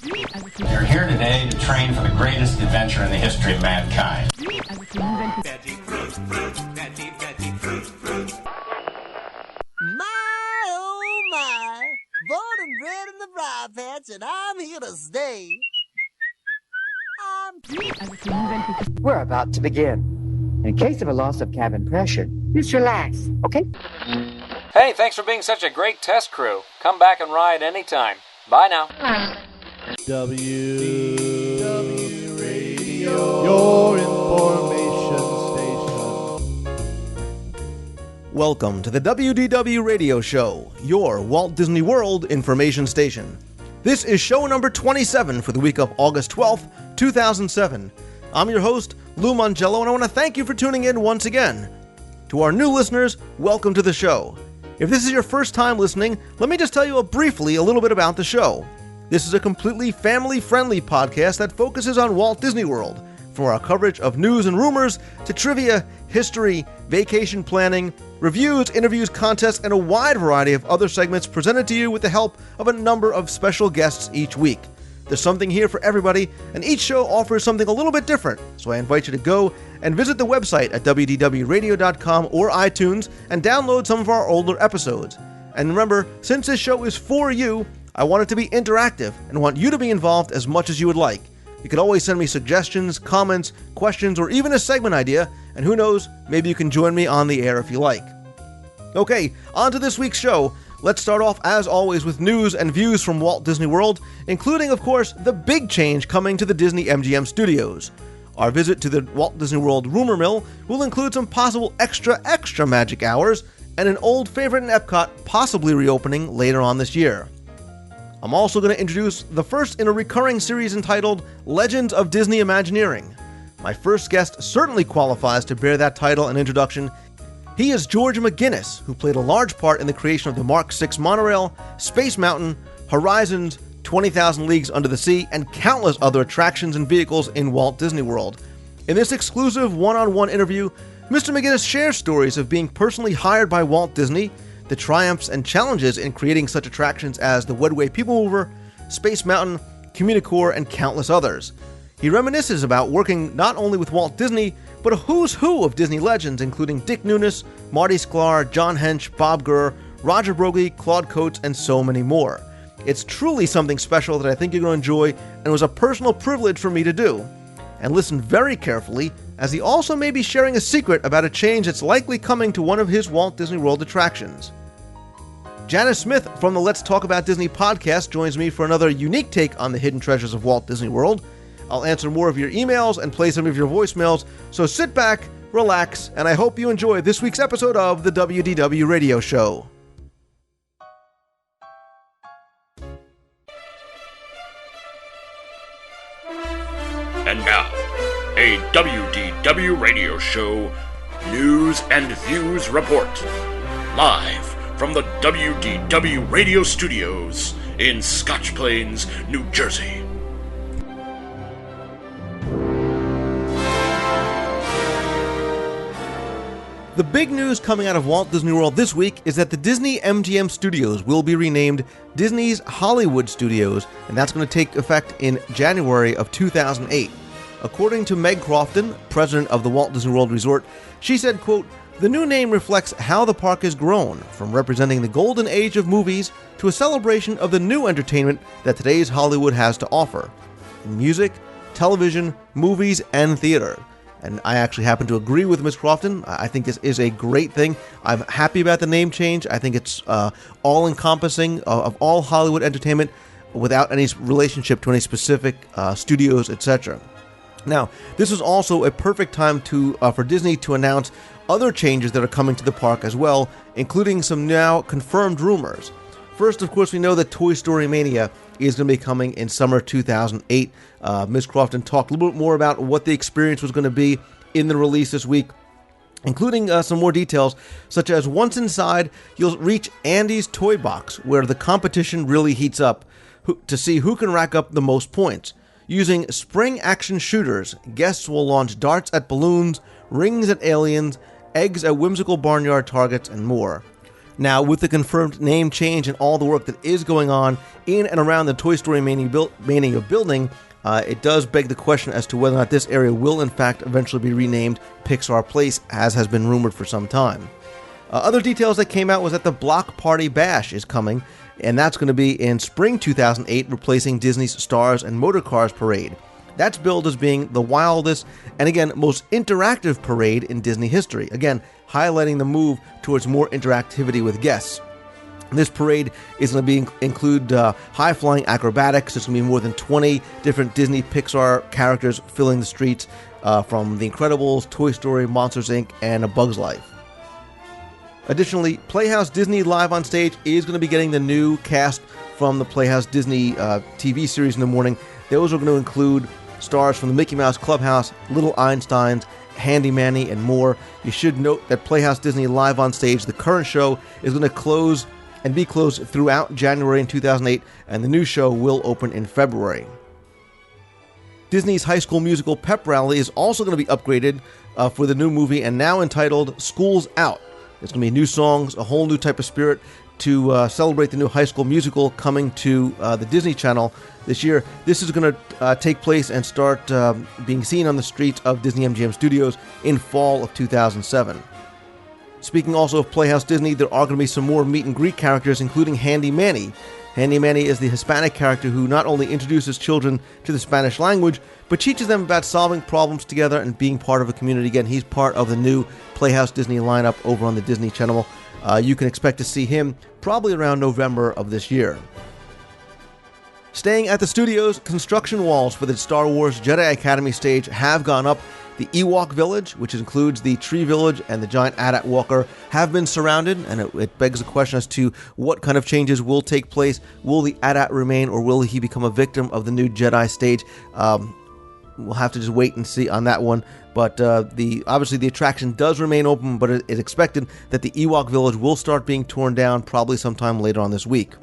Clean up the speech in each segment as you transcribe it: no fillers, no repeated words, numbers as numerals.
You're here today to train for the greatest adventure in the history of mankind. My, oh my, born and bred in the briar patch, and I'm here to stay. We're about to begin. In case of a loss of cabin pressure, just relax, okay? Hey, thanks for being such a great test crew. Come back and ride anytime. Bye now. WDW Radio, your information station. Welcome to the WDW Radio Show, your Walt Disney World information station. This is show number 27 for the week of August 12th, 2007. I'm your host, Lou Mongello, and I want to thank you for tuning in once again. To our new listeners, welcome to the show. If this is your first time listening, let me just tell you briefly a little bit about the show. This is a completely family-friendly podcast that focuses on Walt Disney World, from our coverage of news and rumors to trivia, history, vacation planning, reviews, interviews, contests, and a wide variety of other segments presented to you with the help of a number of special guests each week. There's something here for everybody, and each show offers something a little bit different, so I invite you to go and visit the website at wdwradio.com or iTunes and download some of our older episodes. And remember, since this show is for you, I want it to be interactive and want you to be involved as much as you would like. You can always send me suggestions, comments, questions, or even a segment idea, and who knows, maybe you can join me on the air if you like. Okay, on to this week's show. Let's start off, as always, with news and views from Walt Disney World, including, of course, the big change coming to the Disney MGM studios. Our visit to the Walt Disney World rumor mill will include some possible extra magic hours, and an old favorite in Epcot possibly reopening later on this year. I'm also going to introduce the first in a recurring series entitled Legends of Disney Imagineering. My first guest certainly qualifies to bear that title and introduction. He is George McGinnis, who played a large part in the creation of the Mark 6 monorail, Space Mountain, Horizons, 20,000 Leagues Under the Sea, and countless other attractions and vehicles in Walt Disney World. In this exclusive one-on-one interview, Mr. McGinnis shares stories of being personally hired by Walt Disney, the triumphs and challenges in creating such attractions as the Wedway People Mover, Space Mountain, Communicore, and countless others. He reminisces about working not only with Walt Disney, but a who's who of Disney legends, including Dick Nunis, Marty Sklar, John Hench, Bob Gurr, Roger Broglie, Claude Coates, and so many more. It's truly something special that I think you're going to enjoy, and was a personal privilege for me to do. And listen very carefully, as he also may be sharing a secret about a change that's likely coming to one of his Walt Disney World attractions. Janice Smith from the Let's Talk About Disney podcast joins me for another unique take on the hidden treasures of Walt Disney World. I'll answer more of your emails and play some of your voicemails, so sit back, relax, and I hope you enjoy this week's episode of the WDW Radio Show. And now, a WDW Radio Show News and Views Report. Live from the WDW Radio Studios in Scotch Plains, New Jersey. The big news coming out of Walt Disney World this week is that the Disney MGM Studios will be renamed Disney's Hollywood Studios, and that's going to take effect in January of 2008. According to Meg Crofton, president of the Walt Disney World Resort, she said, quote, "The new name reflects how the park has grown, from representing the golden age of movies to a celebration of the new entertainment that today's Hollywood has to offer, in music, television, movies, and theater." And I actually happen to agree with Ms. Crofton. I think this is a great thing. I'm happy about the name change. I think it's all-encompassing of all Hollywood entertainment without any relationship to any specific studios, etc. Now, this is also a perfect time for Disney to announce other changes that are coming to the park as well, including some now confirmed rumors. First, of course, we know that Toy Story Mania is going to be coming in summer 2008. Ms. Crofton talked a little bit more about what the experience was going to be in the release this week, including some more details, such as once inside, you'll reach Andy's Toy Box, where the competition really heats up to see who can rack up the most points. Using spring action shooters, guests will launch darts at balloons, rings at aliens, eggs at whimsical barnyard targets, and more. Now, with the confirmed name change and all the work that is going on in and around the Toy Story Mania building, it does beg the question as to whether or not this area will in fact eventually be renamed Pixar Place, as has been rumored for some time. Other details that came out was that the Block Party Bash is coming, and that's going to be in spring 2008, replacing Disney's Stars and Motor Cars Parade. That's billed as being the wildest and, again, most interactive parade in Disney history, again, highlighting the move towards more interactivity with guests. This parade is going to include high-flying acrobatics. There's going to be more than 20 different Disney Pixar characters filling the streets, from The Incredibles, Toy Story, Monsters, Inc., and A Bug's Life. Additionally, Playhouse Disney Live on Stage is going to be getting the new cast from the Playhouse Disney TV series in the morning. Those are going to include stars from the Mickey Mouse Clubhouse, Little Einsteins, Handy Manny, and more. You should note that Playhouse Disney Live on Stage, the current show, is going to close and be closed throughout January in 2008, and the new show will open in February. Disney's High School Musical Pep Rally is also going to be upgraded for the new movie, and now entitled School's Out. There's going to be new songs, a whole new type of spirit to celebrate the new High School Musical coming to the Disney Channel this year. This is going to take place and start being seen on the streets of Disney MGM Studios in fall of 2007. Speaking also of Playhouse Disney, there are going to be some more meet and greet characters, including Handy Manny. Handy Manny is the Hispanic character who not only introduces children to the Spanish language, but teaches them about solving problems together and being part of a community. Again, he's part of the new Playhouse Disney lineup over on the Disney Channel. You can expect to see him probably around November of this year. Staying at the studios, construction walls for the Star Wars Jedi Academy stage have gone up. The Ewok Village, which includes the Tree Village and the giant AT-AT Walker, have been surrounded, and it begs the question as to what kind of changes will take place. Will the AT-AT remain, or will he become a victim of the new Jedi stage? We'll have to just wait and see on that one. But obviously the attraction does remain open, but it is expected that the Ewok Village will start being torn down probably sometime later on this week.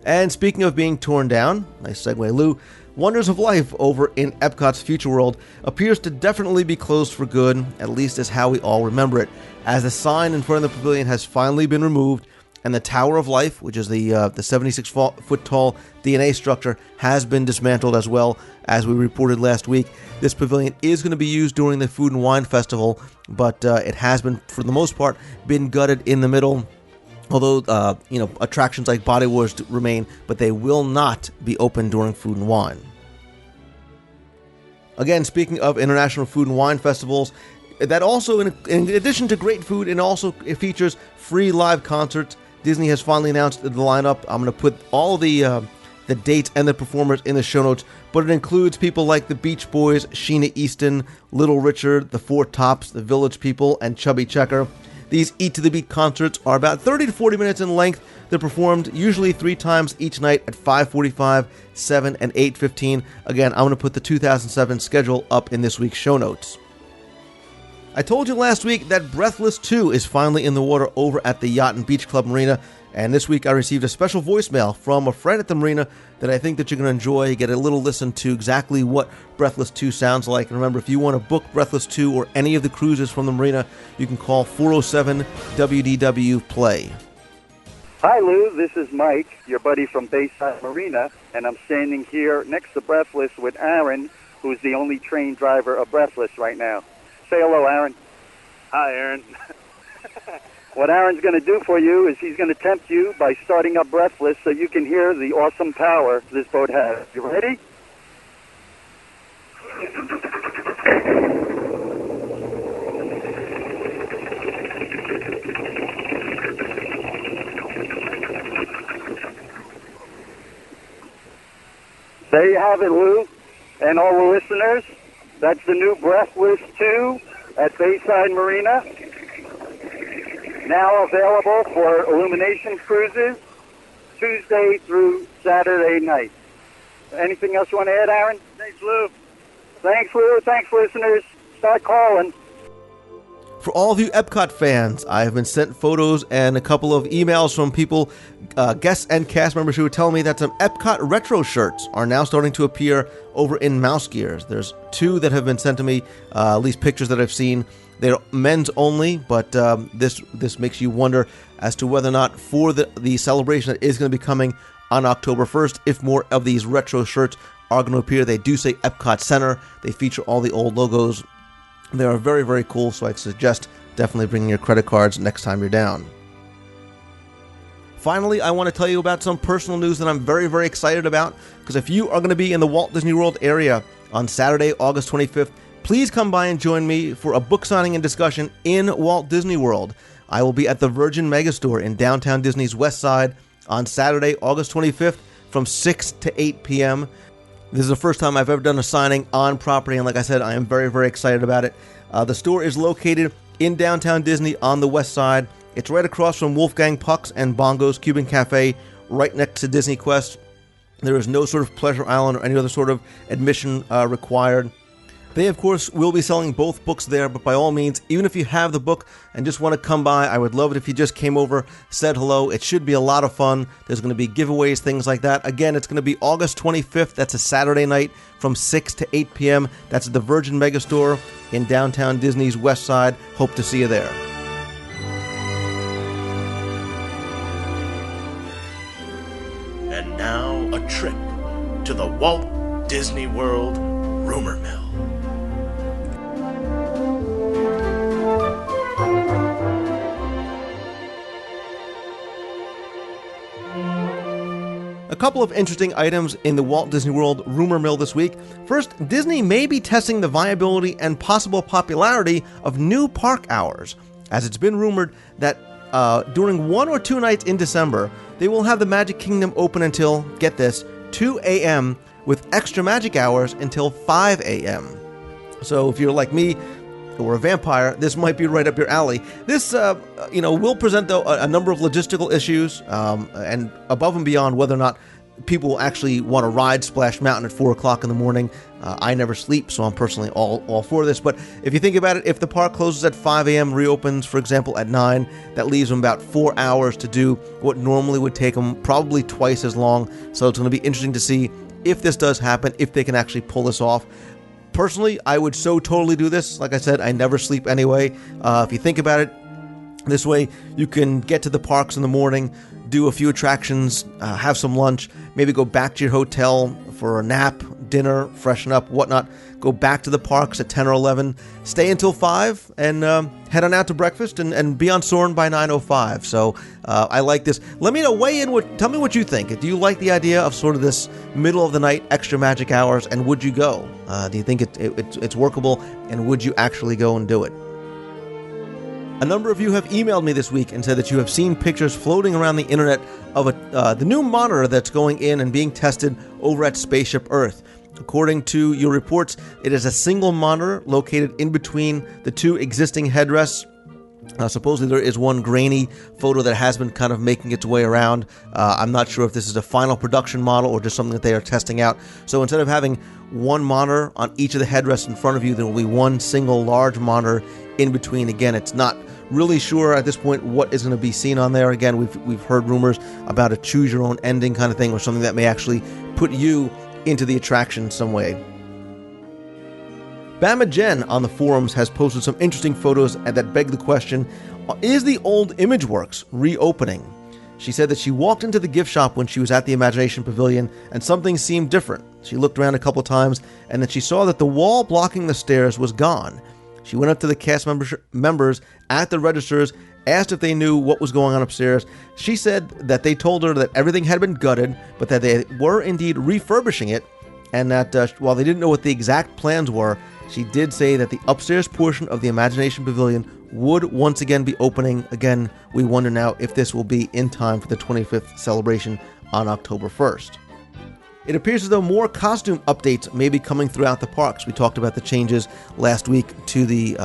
And speaking of being torn down, nice segue, Lou, Wonders of Life over in Epcot's Future World appears to definitely be closed for good, at least as how we all remember it, as the sign in front of the pavilion has finally been removed, and the Tower of Life, which is the 76-foot tall DNA structure, has been dismantled as well, as we reported last week. This pavilion is going to be used during the Food and Wine Festival, but it has been, for the most part, been gutted in the middle. Although, attractions like Body Wars remain, but they will not be open during Food and Wine. Again, speaking of international food and wine festivals, that also, in addition to great food, it features free live concerts. Disney has finally announced the lineup. I'm going to put all the dates and the performers in the show notes, but it includes people like the Beach Boys, Sheena Easton, Little Richard, the Four Tops, the Village People, and Chubby Checker. These Eat to the Beat concerts are about 30 to 40 minutes in length. They're performed usually 3 times each night at 5:45, 7, and 8:15. Again, I'm going to put the 2007 schedule up in this week's show notes. I told you last week that Breathless 2 is finally in the water over at the Yacht and Beach Club Marina, and this week I received a special voicemail from a friend at the marina that I think that you're going to enjoy. Get a little listen to exactly what Breathless 2 sounds like. And remember, if you want to book Breathless 2 or any of the cruises from the marina, you can call 407-WDW-PLAY. Hi, Lou. This is Mike, your buddy from Bayside Marina, and I'm standing here next to Breathless with Aaron, who's the only trained driver of Breathless right now. Say hello, Aaron. Hi, Aaron. What Aaron's going to do for you is he's going to tempt you by starting up Breathless so you can hear the awesome power this boat has. You ready? There you have it, Lou, and all the listeners. That's the new Breathless 2 at Bayside Marina. Now available for Illumination cruises Tuesday through Saturday night. Anything else you want to add, Aaron? Thanks, Lou. Thanks, Lou. Thanks, listeners. Start calling. For all of you Epcot fans, I have been sent photos and a couple of emails from people, guests and cast members who are telling me that some Epcot retro shirts are now starting to appear over in Mouse Gears. There's 2 that have been sent to me, at least pictures that I've seen. They're men's only, but this makes you wonder as to whether or not for the celebration that is going to be coming on October 1st, if more of these retro shirts are going to appear. They do say Epcot Center. They feature all the old logos. They are very, very cool, so I'd suggest definitely bringing your credit cards next time you're down. Finally, I want to tell you about some personal news that I'm very, very excited about, because if you are going to be in the Walt Disney World area on Saturday, August 25th, please come by and join me for a book signing and discussion in Walt Disney World. I will be at the Virgin Megastore in downtown Disney's West Side on Saturday, August 25th from 6 to 8 p.m. This is the first time I've ever done a signing on property, and like I said, I am very, very excited about it. The store is located in downtown Disney on the West Side. It's right across from Wolfgang Puck's and Bongo's Cuban Cafe, right next to Disney Quest. There is no sort of Pleasure Island or any other sort of admission required. They, of course, will be selling both books there, but by all means, even if you have the book and just want to come by, I would love it if you just came over, said hello. It should be a lot of fun. There's going to be giveaways, things like that. Again, it's going to be August 25th. That's a Saturday night from 6 to 8 p.m. That's at the Virgin Megastore in downtown Disney's West Side. Hope to see you there. And now, a trip to the Walt Disney World Rumor Mill. A couple of interesting items in the Walt Disney World rumor mill this week. First, Disney may be testing the viability and possible popularity of new park hours, as it's been rumored that during 1 or 2 nights in December, they will have the Magic Kingdom open until, get this, 2 a.m. with extra magic hours until 5 a.m. So if you're like me, or a vampire, this might be right up your alley. This, will present, though, a number of logistical issues, and above and beyond whether or not people will actually want to ride Splash Mountain at 4 o'clock in the morning. I never sleep, so I'm personally all for this. But if you think about it, if the park closes at 5 a.m., reopens, for example, at 9, that leaves them about 4 hours to do what normally would take them probably twice as long. So it's going to be interesting to see if this does happen, if they can actually pull this off. Personally, I would so totally do this. Like I said, I never sleep anyway. If you think about it, this way you can get to the parks in the morning, do a few attractions, have some lunch, maybe go back to your hotel for a nap, dinner, freshen up, whatnot, go back to the parks at 10 or 11, stay until 5, and head on out to breakfast and be on Soarin' by 9:05. So I like this. Let me know, weigh in, tell me what you think. Do you like the idea of sort of this middle of the night extra magic hours, and would you go? Do you think it's workable, and would you actually go and do it? A number of you have emailed me this week and said that you have seen pictures floating around the internet of the new monitor that's going in and being tested over at Spaceship Earth. According to your reports, it is a single monitor located in between the 2 existing headrests. Supposedly there is one grainy photo that has been kind of making its way around. I'm not sure if this is a final production model or just something that they are testing out. So instead of having one monitor on each of the headrests in front of you, there will be one single large monitor in between. Again, it's not really sure at this point what is going to be seen on there. Again, we've heard rumors about a choose your own ending kind of thing, or something that may actually put you into the attraction in some way. Bama Jen on the forums has posted some interesting photos that beg the question, is the old Imageworks reopening? She said that she walked into the gift shop when she was at the Imagination Pavilion and something seemed different. She looked around a couple times and then she saw that the wall blocking the stairs was gone. She went up to the cast members at the registers, asked if they knew what was going on upstairs. She said that they told her that everything had been gutted, but that they were indeed refurbishing it, and that while they didn't know what the exact plans were, she did say that the upstairs portion of the Imagination Pavilion would once again be opening. Again, we wonder now if this will be in time for the 25th celebration on October 1st. It appears as though more costume updates may be coming throughout the parks. We talked about the changes last week to the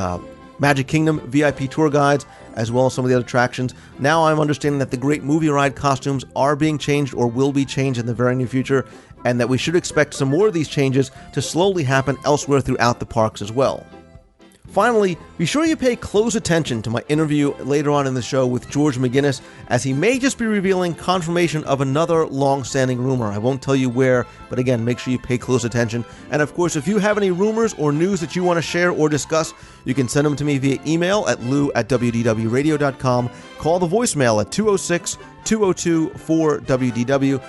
Magic Kingdom VIP tour guides, as well as some of the other attractions. Now I'm understanding that the Great Movie Ride costumes are being changed or will be changed in the very near future, and that we should expect some more of these changes to slowly happen elsewhere throughout the parks as well. Finally, be sure you pay close attention to my interview later on in the show with George McGinnis, as he may just be revealing confirmation of another long-standing rumor. I won't tell you where, but again, make sure you pay close attention. And of course, if you have any rumors or news that you want to share or discuss, you can send them to me via email at lou@wdwradio.com, call the voicemail at 206-202-4WDW,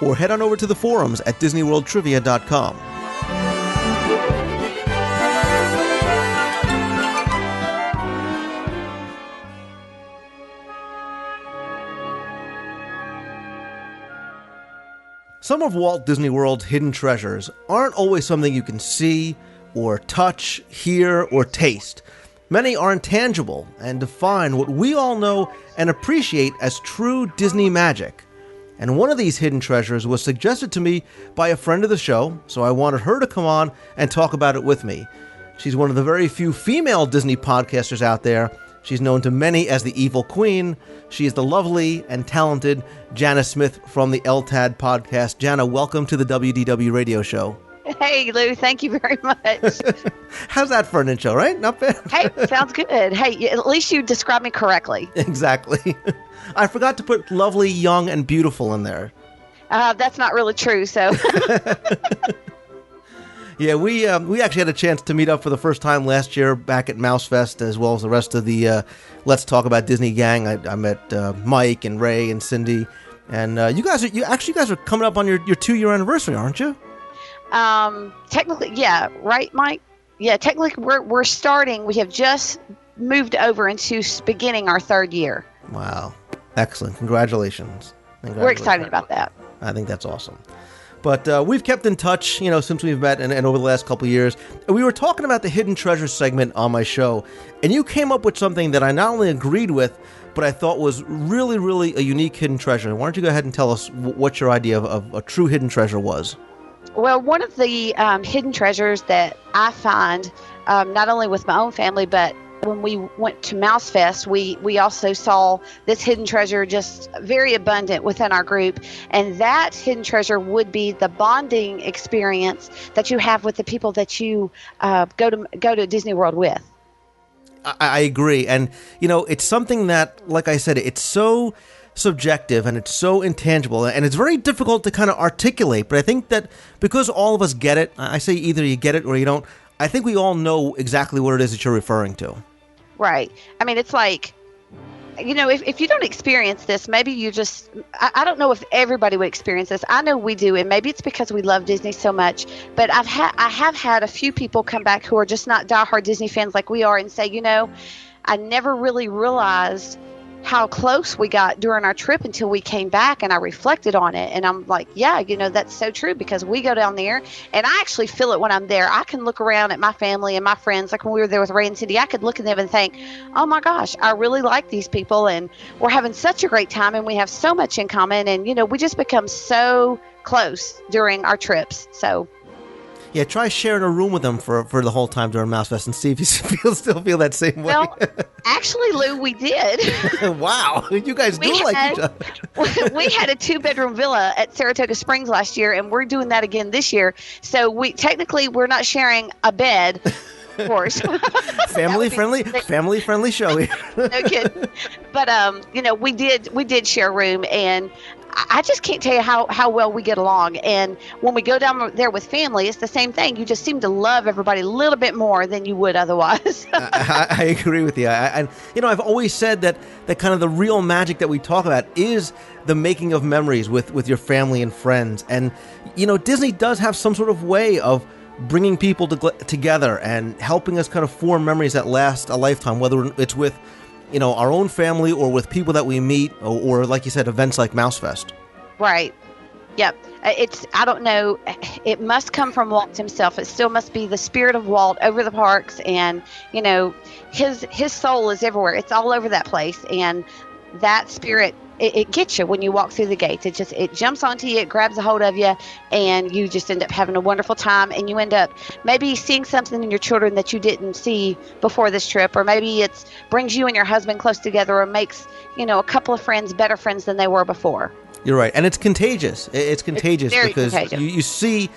or head on over to the forums at disneyworldtrivia.com. Some of Walt Disney World's hidden treasures aren't always something you can see, or touch, hear, or taste. Many are intangible and define what we all know and appreciate as true Disney magic. And one of these hidden treasures was suggested to me by a friend of the show, so I wanted her to come on and talk about it with me. She's one of the very few female Disney podcasters out there. She's known to many as the Evil Queen. She is the lovely and talented Jana Smith from the LTAD podcast. Jana, welcome to the WDW radio show. Hey, Lou, thank you very much. How's that for an intro, right? Not bad. Hey, sounds good. Hey, at least you described me correctly. Exactly. I forgot to put lovely, young, and beautiful in there. That's not really true, so... Yeah, we actually had a chance to meet up for the first time last year back at Mouse Fest, as well as the rest of the Let's Talk About Disney gang. I met Mike and Ray and Cindy, and you guys are coming up on your 2-year anniversary, aren't you? Technically, yeah, right, Mike? Yeah, technically we're starting. We have just moved over into beginning our 3rd year. Wow, excellent! Congratulations. We're excited about that. I think that's awesome. But we've kept in touch, since we've met and over the last couple of years. We were talking about the Hidden Treasures segment on my show, and you came up with something that I not only agreed with, but I thought was really, really a unique hidden treasure. Why don't you go ahead and tell us what your idea of a true hidden treasure was? Well, one of the hidden treasures that I find, not only with my own family, but when we went to Mouse Fest, we also saw this hidden treasure just very abundant within our group. And that hidden treasure would be the bonding experience that you have with the people that you go to Disney World with. I agree. And, it's something that, like I said, it's so subjective and it's so intangible and it's very difficult to kind of articulate. But I think that because all of us get it, I say either you get it or you don't, I think we all know exactly what it is that you're referring to. Right. I mean, it's like, if you don't experience this, maybe you just, I don't know if everybody would experience this. I know we do, and maybe it's because we love Disney so much, but I have had a few people come back who are just not diehard Disney fans like we are and say, I never really realized how close we got during our trip until we came back, and I reflected on it, and I'm like, yeah, that's so true, because we go down there and I actually feel it when I'm there. I can look around at my family and my friends, like when we were there with Ray and Cindy, I could look at them and think, oh my gosh, I really like these people and we're having such a great time and we have so much in common, and we just become so close during our trips. So yeah, try sharing a room with them for the whole time during Mouse Fest and see if you still feel that same way. Well, actually, Lou, we did. Wow, you guys do like each other. We had a 2-bedroom villa at Saratoga Springs last year, and we're doing that again this year. So we're not sharing a bed. Of course. family friendly show here. No kidding. But we did share a room, and I just can't tell you how well we get along. And when we go down there with family, it's the same thing. You just seem to love everybody a little bit more than you would otherwise. I agree with you. I've always said that kind of the real magic that we talk about is the making of memories with your family and friends. And, Disney does have some sort of way of bringing people together and helping us kind of form memories that last a lifetime, whether it's with our own family or with people that we meet or like you said, events like Mouse Fest. Right. Yep. I don't know. It must come from Walt himself. It still must be the spirit of Walt over the parks, and, his soul is everywhere. It's all over that place. And that spirit, it gets you when you walk through the gates. It jumps onto you, it grabs a hold of you, and you just end up having a wonderful time, and you end up maybe seeing something in your children that you didn't see before this trip, or maybe it brings you and your husband close together, or makes, a couple of friends better friends than they were before. You're right. And it's contagious. It's contagious very because contagious. You see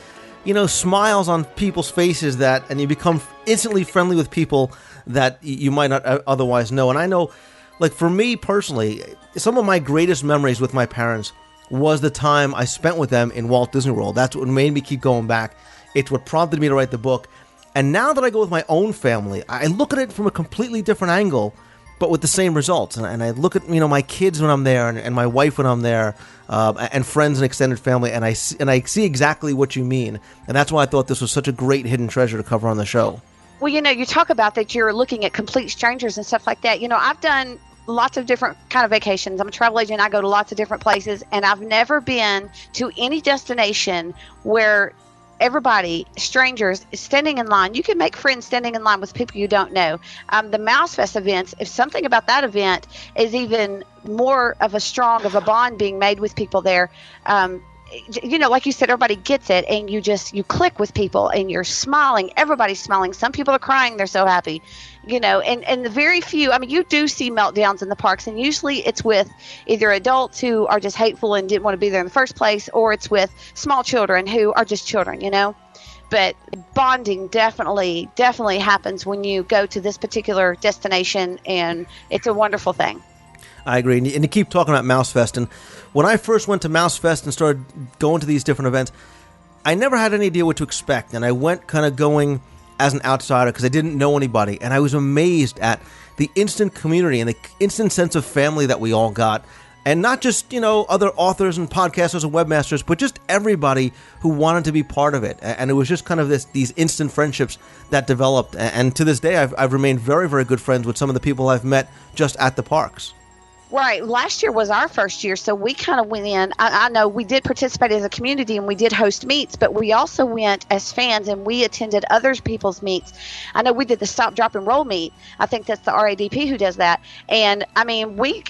smiles on people's faces and you become instantly friendly with people that you might not otherwise know. And I know, like, for me personally, some of my greatest memories with my parents was the time I spent with them in Walt Disney World. That's what made me keep going back. It's what prompted me to write the book. And now that I go with my own family, I look at it from a completely different angle, but with the same results. And I look at my kids when I'm there, and my wife when I'm there, and friends and extended family, and I see exactly what you mean. And that's why I thought this was such a great hidden treasure to cover on the show. Well, you talk about that you're looking at complete strangers and stuff like that. I've done lots of different kind of vacations. I'm a travel agent. I go to lots of different places, and I've never been to any destination where everybody, strangers, is standing in line. You can make friends standing in line with people you don't know. The Mouse Fest events, if something about that event is even more of a bond being made with people there, like you said, everybody gets it, and you click with people, and you're smiling. Everybody's smiling. Some people are crying. They're so happy, and the very few, you do see meltdowns in the parks, and usually it's with either adults who are just hateful and didn't want to be there in the first place, or it's with small children who are just children, But bonding definitely happens when you go to this particular destination, and it's a wonderful thing. I agree. And you keep talking about Mouse Fest. And when I first went to Mouse Fest and started going to these different events, I never had any idea what to expect. And I went kind of going as an outsider because I didn't know anybody. And I was amazed at the instant community and the instant sense of family that we all got. And not just, other authors and podcasters and webmasters, but just everybody who wanted to be part of it. And it was just kind of these instant friendships that developed. And to this day, I've remained very, very good friends with some of the people I've met just at the parks. Right. Last year was our first year, so we kind of went in. I know we did participate as a community, and we did host meets, but we also went as fans, and we attended other people's meets. I know we did the Stop, Drop, and Roll meet. I think that's the RADP who does that. And,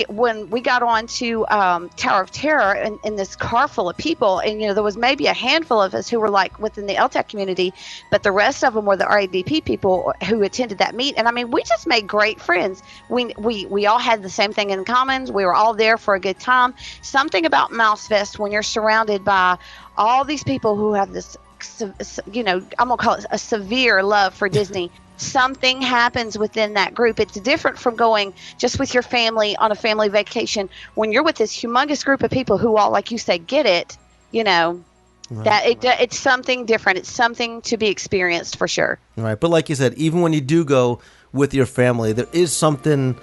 when we got on to Tower of Terror in this car full of people, and, there was maybe a handful of us who were, like, within the LTAC community, but the rest of them were the RADP people who attended that meet. And, we just made great friends. We all had the same thing in common. We were all there for a good time. Something about Mouse Fest, when you're surrounded by all these people who have this, I'm going to call it a severe love for Disney. Something happens within that group. It's different from going just with your family on a family vacation. When you're with this humongous group of people who all, like you say, get it, Right. It's something different. It's something to be experienced for sure. Right. But like you said, even when you do go with your family, there is something...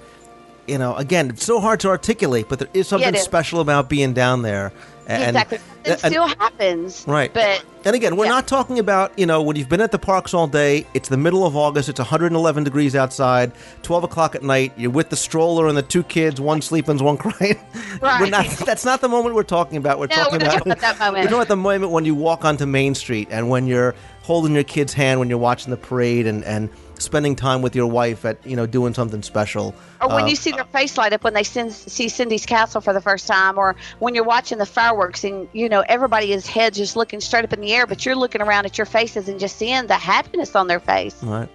again, it's so hard to articulate, but there is something special about being down there. Exactly. It still happens. Right. But, and again, we're not talking about, when you've been at the parks all day, it's the middle of August, it's 111 degrees outside, 12 o'clock at night, you're with the stroller and the two kids, one sleeping, one crying. Right. That's not the moment we're talking about. We're talking about that moment. We're talking about the moment when you walk onto Main Street and when you're holding your kid's hand when you're watching the parade and spending time with your wife at, doing something special. Or when you see their face light up when they see Cindy's Castle for the first time, or when you're watching the fireworks and, everybody's head just looking straight up in the air, but you're looking around at your faces and just seeing the happiness on their face. Right.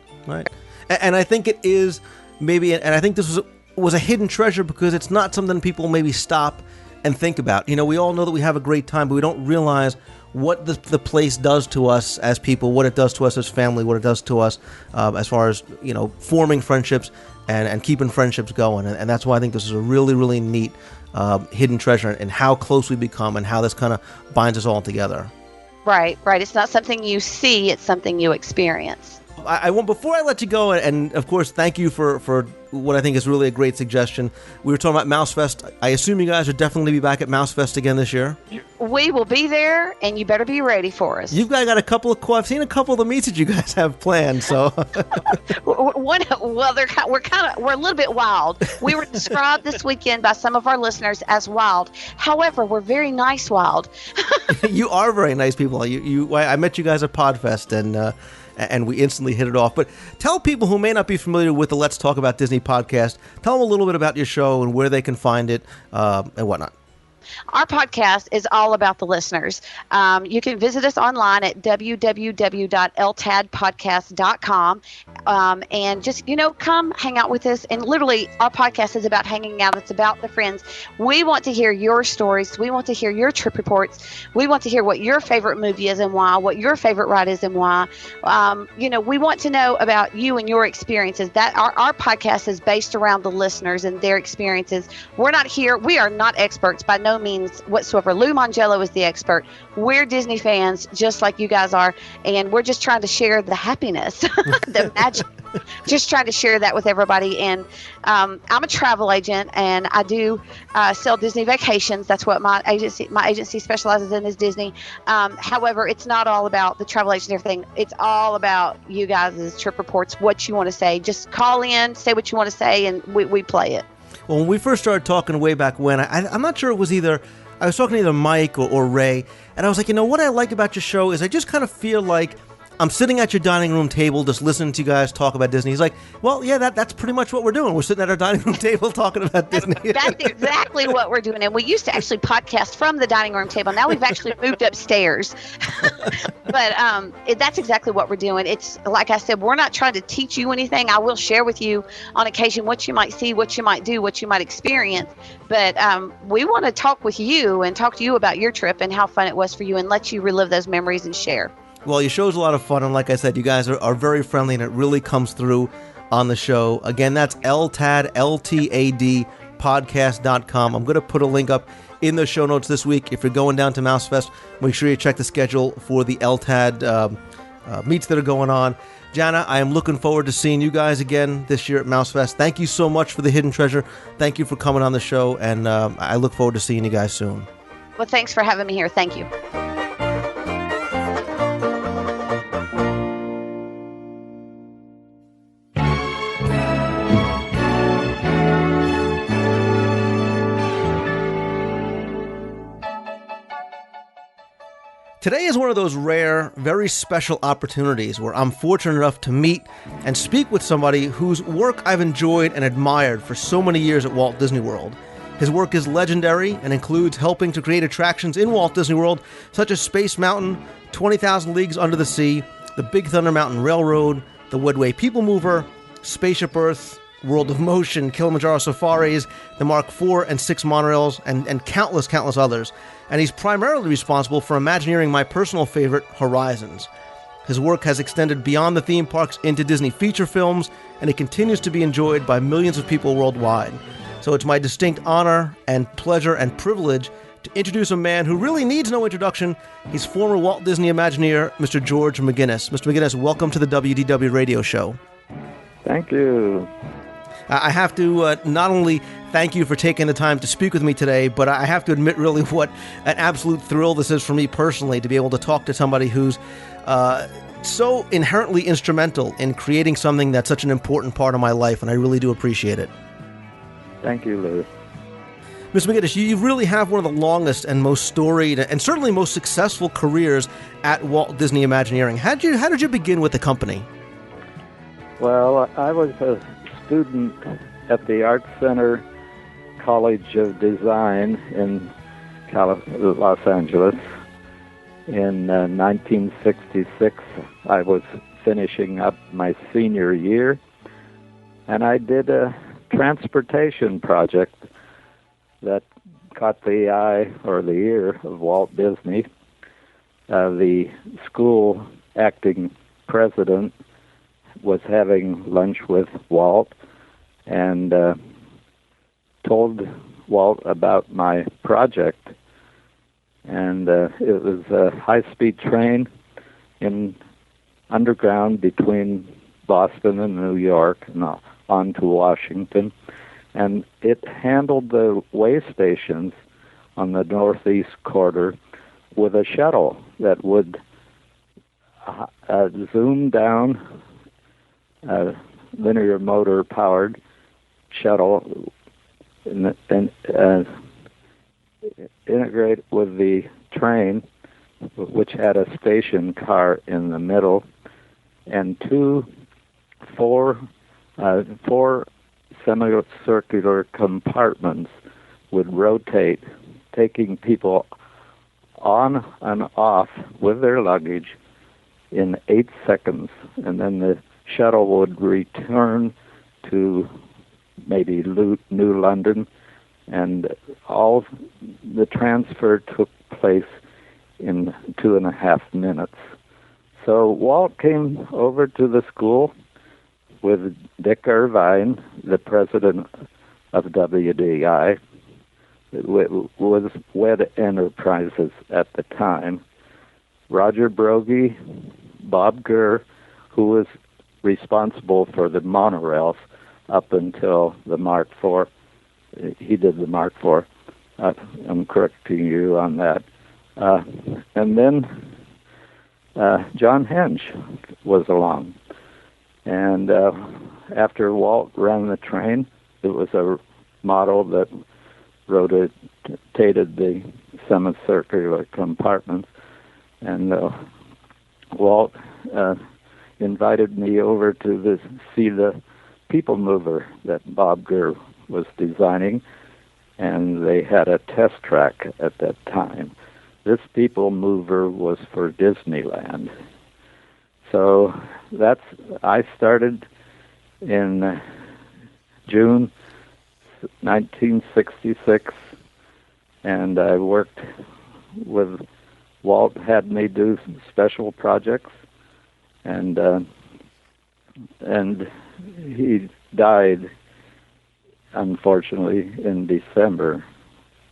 And I think it is maybe, and I think this was a hidden treasure because it's not something people maybe stop and think about. We all know that we have a great time, but we don't realize what the place does to us as people, what it does to us as family, what it does to us as far as, forming friendships and keeping friendships going. And that's why I think this is a really, really neat hidden treasure and how close we become and how this kind of binds us all together. Right. It's not something you see, it's something you experience. I want, before I let you go, and of course, thank you for what I think is really a great suggestion. We were talking about Mouse Fest. I assume you guys are definitely going to be back at Mouse Fest again this year? We will be there, and you better be ready for us. You've got a couple of, I've seen a couple of the meets that you guys have planned, so. We're a little bit wild. We were described this weekend by some of our listeners as wild. However, we're very nice wild. You are very nice people. I met you guys at Podfest, and we instantly hit it off. But tell people who may not be familiar with the Let's Talk About Disney podcast, tell them a little bit about your show and where they can find it and whatnot. Our podcast is all about the listeners. You can visit us online at www.ltadpodcast.com. and just, come hang out with us. And literally, our podcast is about hanging out. It's about the friends. We want to hear your stories. We want to hear your trip reports. We want to hear what your favorite movie is and why, what your favorite ride is and why. We want to know about you and your experiences. That our podcast is based around the listeners and their experiences. We are not experts by no means whatsoever. Lou Mangello is the expert. We're Disney fans just like you guys are, and we're just trying to share the happiness, the magic, just trying to share that with everybody. And I'm a travel agent, and I do sell Disney vacations. That's what my agency specializes in, is Disney. However, it's not all about the travel agent and everything. It's all about you guys' trip reports, what you want to say. Just call in, say what you want to say, and we play it. Well, when we first started talking way back when, I'm not sure it was I was talking to either Mike or Ray, and I was like, what I like about your show is I just kind of feel like I'm sitting at your dining room table just listening to you guys talk about Disney. He's like, well, yeah, that's pretty much what we're doing. We're sitting at our dining room table talking about Disney. That's exactly what we're doing. And we used to actually podcast from the dining room table. Now we've actually moved upstairs. But that's exactly what we're doing. It's like I said, we're not trying to teach you anything. I will share with you on occasion what you might see, what you might do, what you might experience. But we want to talk with you and talk to you about your trip and how fun it was for you and let you relive those memories and share. Well, your show's a lot of fun, and like I said, you guys are very friendly, and it really comes through on the show. Again, that's LTAD, LTAD, podcast.com. I'm going to put a link up in the show notes this week. If you're going down to MouseFest, make sure you check the schedule for the LTAD meets that are going on. Jana, I am looking forward to seeing you guys again this year at MouseFest. Thank you so much for the Hidden Treasure. Thank you for coming on the show, and I look forward to seeing you guys soon. Well, thanks for having me here. Thank you. Today is one of those rare, very special opportunities where I'm fortunate enough to meet and speak with somebody whose work I've enjoyed and admired for so many years at Walt Disney World. His work is legendary and includes helping to create attractions in Walt Disney World such as Space Mountain, 20,000 Leagues Under the Sea, the Big Thunder Mountain Railroad, the Woodway People Mover, Spaceship Earth, World of Motion, Kilimanjaro Safaris, the Mark IV and 6 monorails, and countless others. And he's primarily responsible for Imagineering my personal favorite, Horizons. His work has extended beyond the theme parks into Disney feature films, and it continues to be enjoyed by millions of people worldwide. So it's my distinct honor and pleasure and privilege to introduce a man who really needs no introduction. He's former Walt Disney Imagineer, Mr. George McGinnis. Mr. McGinnis, welcome to the WDW radio show. Thank you. I have to not only thank you for taking the time to speak with me today, but I have to admit really what an absolute thrill this is for me personally to be able to talk to somebody who's so inherently instrumental in creating something that's such an important part of my life, and I really do appreciate it. Thank you, Lou. Mr. McGinnis, you really have one of the longest and most storied and certainly most successful careers at Walt Disney Imagineering. How did you begin with the company? Well, I was a student at the Art Center College of Design in Los Angeles. In 1966, I was finishing up my senior year, and I did a transportation project that caught the eye or the ear of Walt Disney. The school acting president was having lunch with Walt and told Walt about my project. And it was a high-speed train in underground between Boston and New York and on to Washington. And it handled the way stations on the northeast quarter with a shuttle that would zoom down, a linear motor-powered shuttle, and integrate with the train, which had a station car in the middle, and four semicircular compartments would rotate, taking people on and off with their luggage in 8 seconds. And then the shuttle would return to maybe New London, and all the transfer took place in 2.5 minutes. So Walt came over to the school with Dick Irvine, the president of WDI, was WED Enterprises at the time, Roger Brogy, Bob Gurr, who was responsible for the monorails up until the Mark IV. He did the Mark IV. I'm correcting you on that. And then John Hench was along. And after Walt ran the train, it was a model that rotated the semicircular compartments. And Walt invited me over to see the people mover that Bob Gurr was designing, and they had a test track at that time. This people mover was for Disneyland. So I started in June 1966, and I worked with Walt, had me do special projects, and he died, unfortunately, in December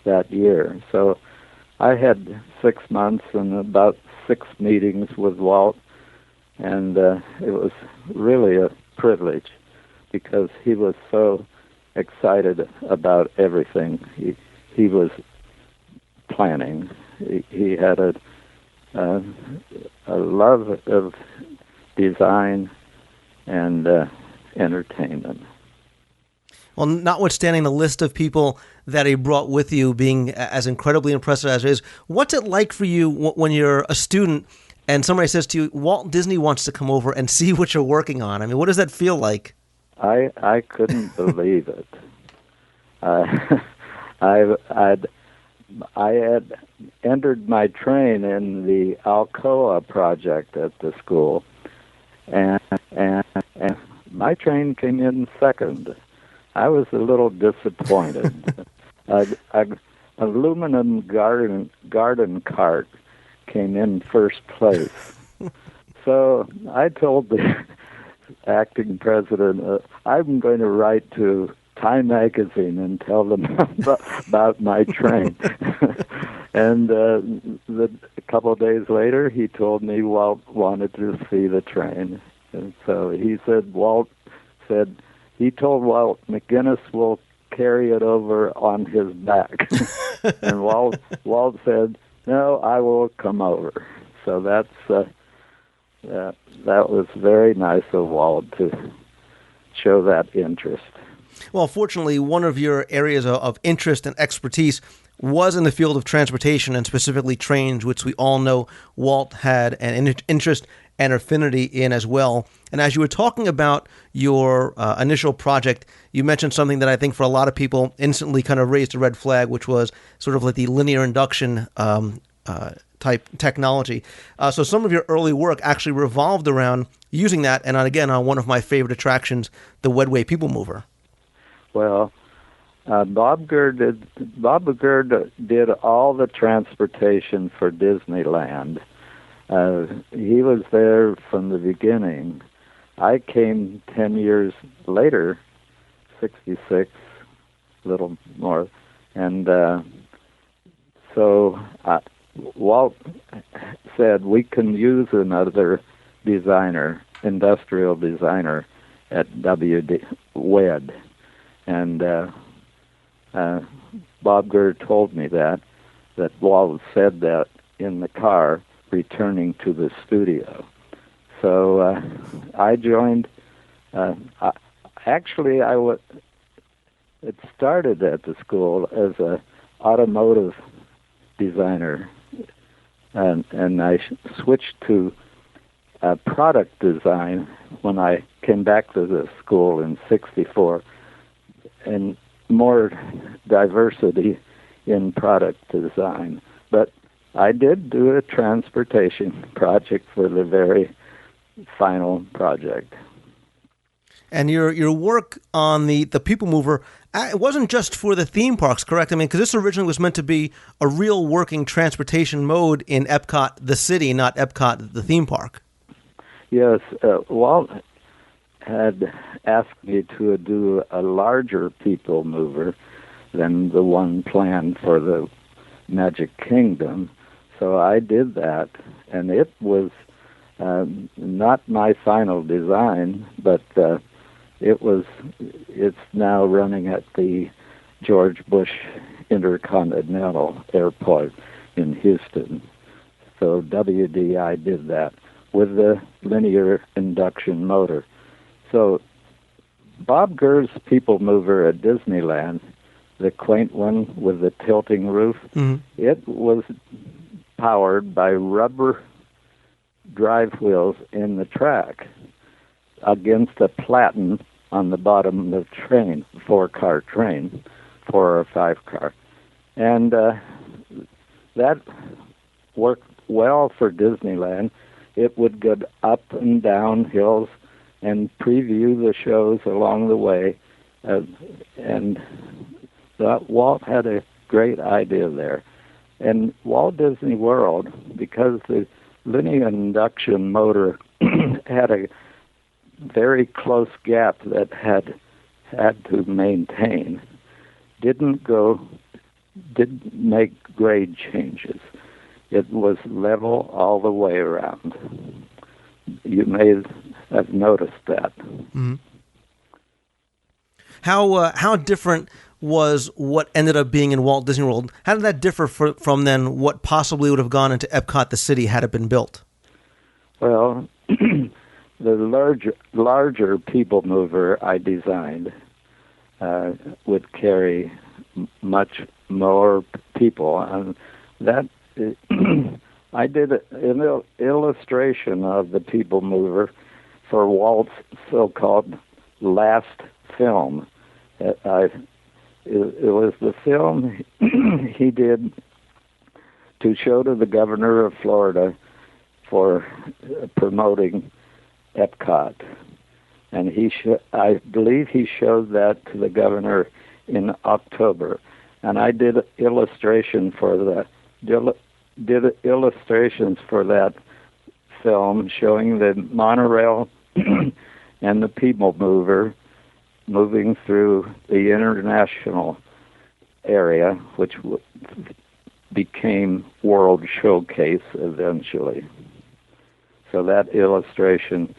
that year. So I had 6 months and about 6 meetings with Walt, and it was really a privilege because he was so excited about everything he was planning. He had a love of design and entertainment. Well, notwithstanding the list of people that he brought with you being as incredibly impressive as it is, what's it like for you when you're a student and somebody says to you, Walt Disney wants to come over and see what you're working on? I mean, what does that feel like? I couldn't believe it. I had entered my train in the Alcoa project at the school, and my train came in second. I was a little disappointed. An aluminum garden cart came in first place. So I told the acting president, I'm going to write to Time Magazine and tell them about my train. And a couple of days later, he told me Walt wanted to see the train. And so he said, he told Walt McGinnis will carry it over on his back. And Walt said, no, I will come over. So that was very nice of Walt to show that interest. Well, fortunately, one of your areas of interest and expertise was in the field of transportation and specifically trains, which we all know Walt had an interest and affinity in as well. And as you were talking about your initial project, you mentioned something that I think for a lot of people instantly kind of raised a red flag, which was sort of like the linear induction type technology. So some of your early work actually revolved around using that, and again, on one of my favorite attractions, the Wedway People Mover. Well, Bob Gurr did all the transportation for Disneyland. He was there from the beginning. I came 10 years later, 66, a little more, and so Walt said we can use another designer, industrial designer at WED. And Bob Gurr told me that Walt said that in the car returning to the studio. So I joined. It started at the school as a automotive designer, and I switched to product design when I came back to the school in '64. And more diversity in product design. But I did do a transportation project for the very final project. And your work on the People Mover, it wasn't just for the theme parks, correct? I mean, because this originally was meant to be a real working transportation mode in Epcot, the city, not Epcot, the theme park. Yes, Walt had asked me to do a larger People Mover than the one planned for the Magic Kingdom. So I did that, and it was not my final design, but it's now running at the George Bush Intercontinental Airport in Houston. So WDI did that with the linear induction motor. So Bob Gurr's People Mover at Disneyland, the quaint one with the tilting roof, it was powered by rubber drive wheels in the track against a platen on the bottom of the train, 4-car train, 4 or 5-car. And that worked well for Disneyland. It would go up and down hills and preview the shows along the way. And Walt had a great idea there. And Walt Disney World, because the linear induction motor had a very close gap that had to maintain, didn't make grade changes. It was level all the way around. You may have noticed that. Mm-hmm. How different was what ended up being in Walt Disney World? How did that differ from then what possibly would have gone into Epcot, the city, had it been built? Well, the larger People Mover I designed would carry much more people, and that I did an illustration of the People Mover for Walt's so-called last film. It was the film he did to show to the governor of Florida for promoting Epcot. And I believe he showed that to the governor in October. And I did illustrations for that film showing the monorail and the People Mover moving through the international area, which became World Showcase eventually. So that illustration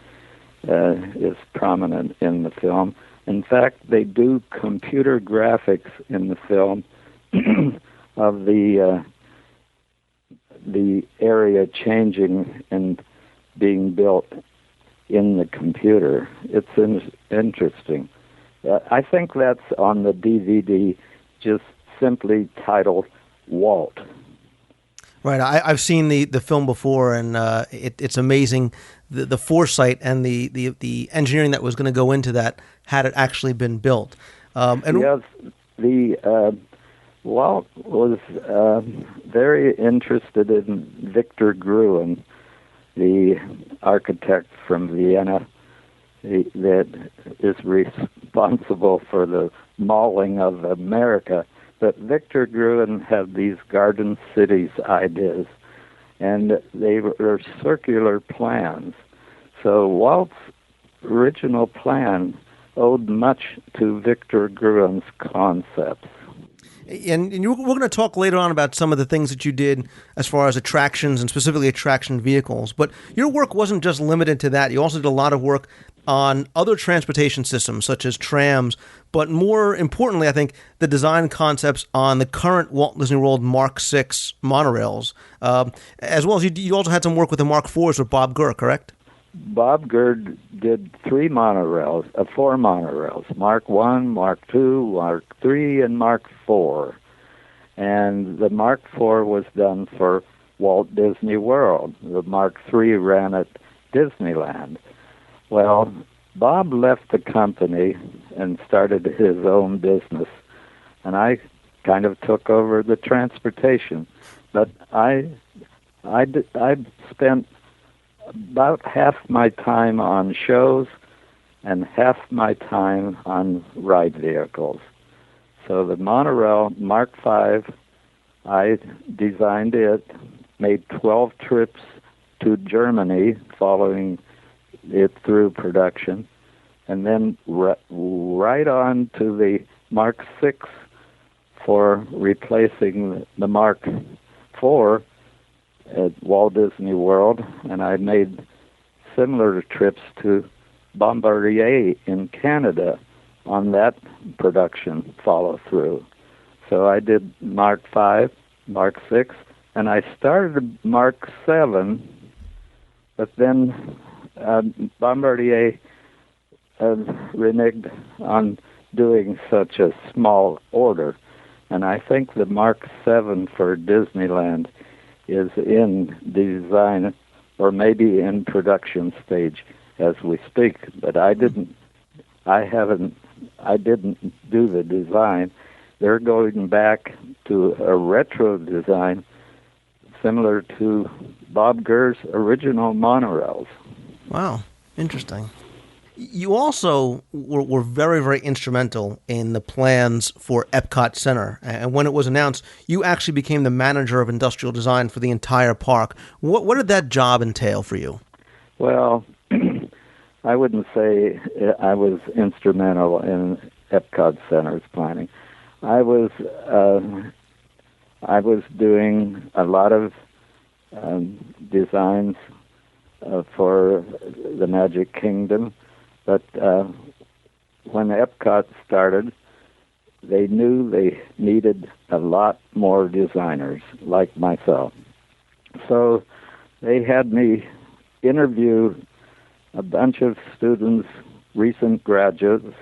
is prominent in the film. In fact, they do computer graphics in the film of the area changing and being built in the computer. It's interesting. I think that's on the DVD, just simply titled Walt. Right. I've seen the film before, and it's amazing the foresight and the engineering that was going to go into that had it actually been built. Yes, Walt was very interested in Victor Gruen, the architect from Vienna that is responsible for the mauling of America. But Victor Gruen had these garden cities ideas, and they were circular plans. So Walt's original plan owed much to Victor Gruen's concepts. And we're going to talk later on about some of the things that you did as far as attractions and specifically attraction vehicles. But your work wasn't just limited to that. You also did a lot of work on other transportation systems, such as trams, but more importantly, I think, the design concepts on the current Walt Disney World Mark VI monorails, as well as you also had some work with the Mark IVs with Bob Gurr, correct? Bob Gurr did four monorails, Mark I, Mark II, Mark III, and Mark IV. And the Mark IV was done for Walt Disney World. The Mark III ran at Disneyland. Well, Bob left the company and started his own business, and I kind of took over the transportation. But I spent about half my time on shows and half my time on ride vehicles. So the monorail Mark V, I designed it, made 12 trips to Germany following it through production, and then right on to the Mark VI for replacing the Mark IV at Walt Disney World, and I made similar trips to Bombardier in Canada on that production follow-through. So I did Mark V, Mark VI, and I started Mark VII, but then Bombardier reneged on doing such a small order. And I think the Mark VII for Disneyland is in design or maybe in production stage as we speak. But I didn't do the design. They're going back to a retro design similar to Bob Gurr's original monorails. Wow, interesting. You also were very, very instrumental in the plans for Epcot Center. And when it was announced, you actually became the manager of industrial design for the entire park. What did that job entail for you? Well, I wouldn't say I was instrumental in Epcot Center's planning. I was doing a lot of designs for the Magic Kingdom, but when Epcot started, they knew they needed a lot more designers like myself. So they had me interview a bunch of students, recent graduates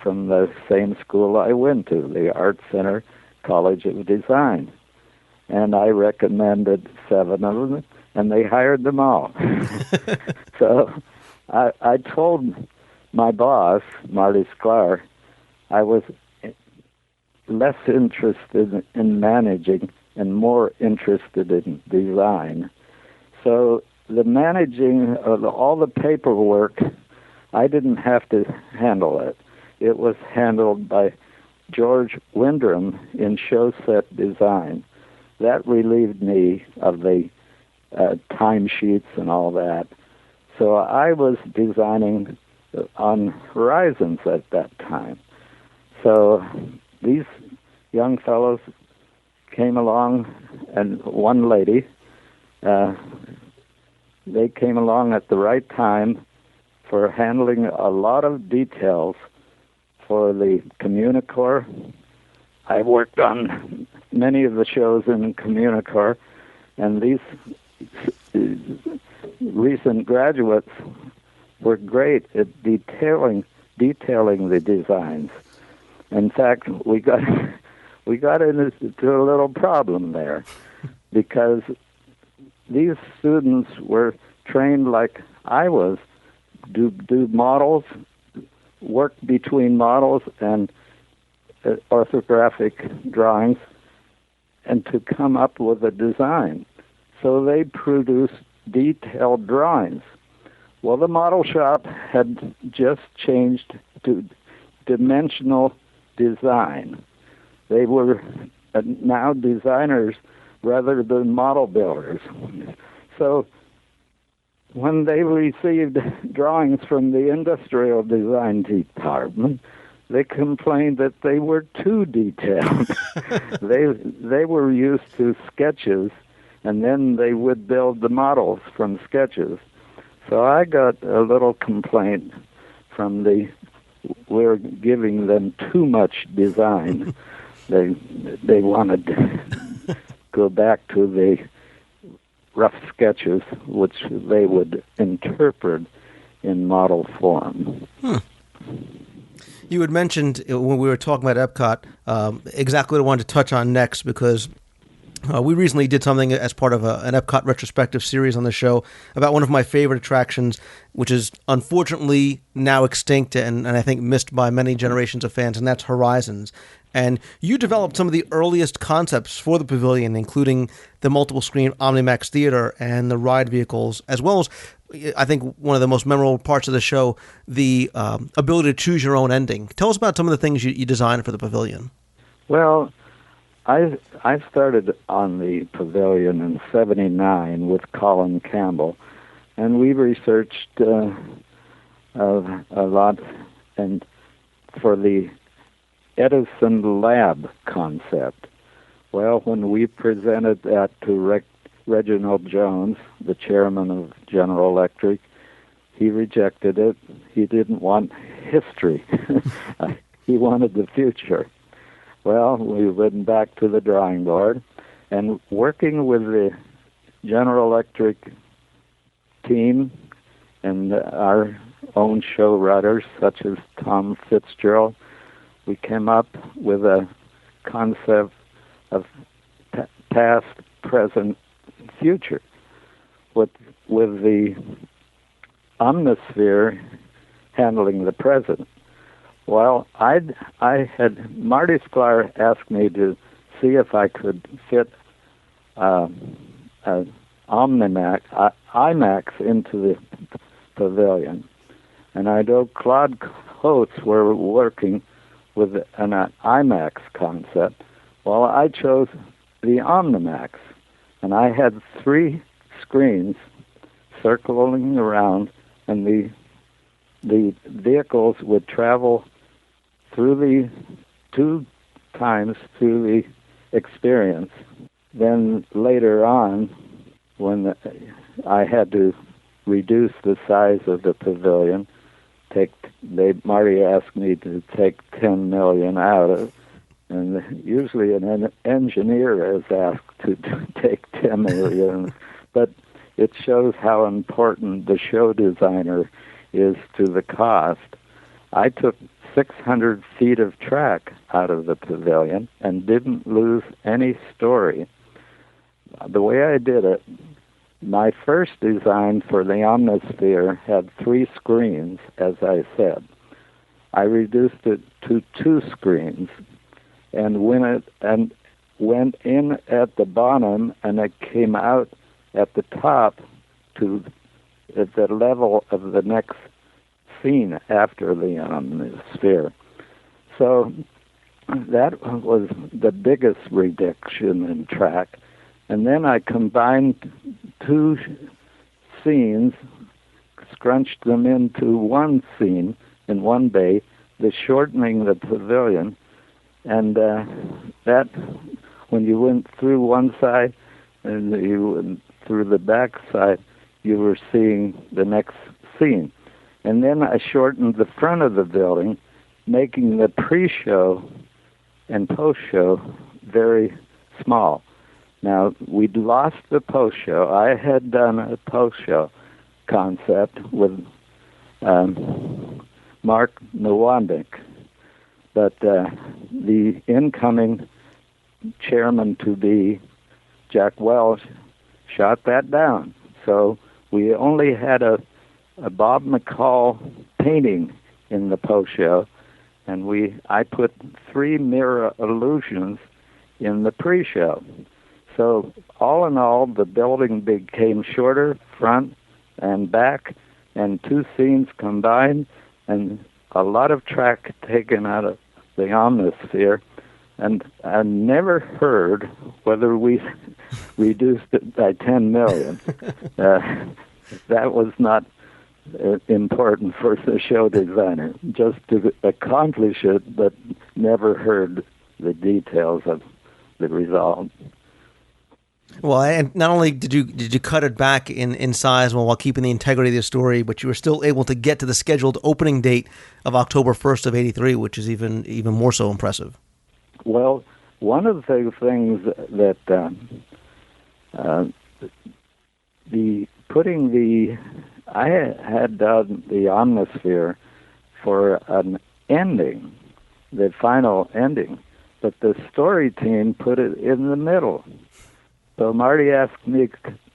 from the same school I went to, the Art Center College of Design. And I recommended 7 of them, and they hired them all. So I told my boss, Marty Sklar, I was less interested in managing and more interested in design. So the managing of all the paperwork, I didn't have to handle it. It was handled by George Windrum in show set design. That relieved me of the timesheets and all that. So I was designing on Horizons at that time. So these young fellows came along, and one lady, they came along at the right time for handling a lot of details for the Communicore. I worked on many of the shows in Communicore, and these recent graduates were great at detailing the designs. In fact, we got into a little problem there because these students were trained like I was, do models, work between models and orthographic drawings, and to come up with a design. So they produced detailed drawings. Well, the model shop had just changed to dimensional design. They were now designers rather than model builders. So when they received drawings from the industrial design department, they complained that they were too detailed. They were used to sketches, and then they would build the models from sketches. So I got a little complaint from we're giving them too much design. They wanted to go back to the rough sketches, which they would interpret in model form. You had mentioned when we were talking about Epcot exactly what I wanted to touch on next, because we recently did something as part of an Epcot retrospective series on the show about one of my favorite attractions, which is unfortunately now extinct and I think missed by many generations of fans, and that's Horizons. And you developed some of the earliest concepts for the pavilion, including the multiple-screen OmniMax Theater and the ride vehicles, as well as I think one of the most memorable parts of the show, the ability to choose your own ending. Tell us about some of the things you designed for the pavilion. Well, I started on the pavilion in '79 with Colin Campbell, and we researched a lot and for the Edison Lab concept. Well, when we presented that to Reginald Jones, the chairman of General Electric, he rejected it. He didn't want history. He wanted the future. Well, we went back to the drawing board, and working with the General Electric team and our own show writers, such as Tom Fitzgerald, we came up with a concept of past, present, future, with the omnisphere handling the present. Well, Marty Sklar asked me to see if I could fit an IMAX into the pavilion. And I know Claude Coates were working with an IMAX concept. Well, I chose the Omnimax, and I had 3 screens circling around, and the vehicles would travel through 2 times through the experience. Then later on, when I had to reduce the size of the pavilion, Marty asked me to take 10 million out of it, and usually an engineer is asked to take 10 million, but it shows how important the show designer is to the cost. I took 600 feet of track out of the pavilion and didn't lose any story. The way I did it, my first design for the Omnisphere had 3 screens, as I said. I reduced it to 2 screens and went in at the bottom, and it came out at the top at the level of the next scene after the Omnisphere. So that was the biggest reduction in track. And then I combined 2 scenes, scrunched them into 1 scene in 1 bay, shortening the pavilion. And that, when you went through one side and you went through the back side, you were seeing the next scene. And then I shortened the front of the building, making the pre-show and post-show very small. Now, we'd lost the post-show. I had done a post-show concept with Mark Nowandek, but the incoming chairman-to-be, Jack Welch, shot that down. So we only had a Bob McCall painting in the post-show, and I put 3 mirror illusions in the pre-show. So all in all, the building became shorter, front and back, and 2 scenes combined, and a lot of track taken out of the Omnisphere. And I never heard whether we reduced it by 10 million. That was not important for the show designer, just to accomplish it, but never heard the details of the result. Well, and not only did you cut it back in size while keeping the integrity of the story, but you were still able to get to the scheduled opening date of October 1st of '83, which is even more so impressive. Well, one of the things that I had done the Omnisphere for an ending, the final ending, but the story team put it in the middle. So Marty asked me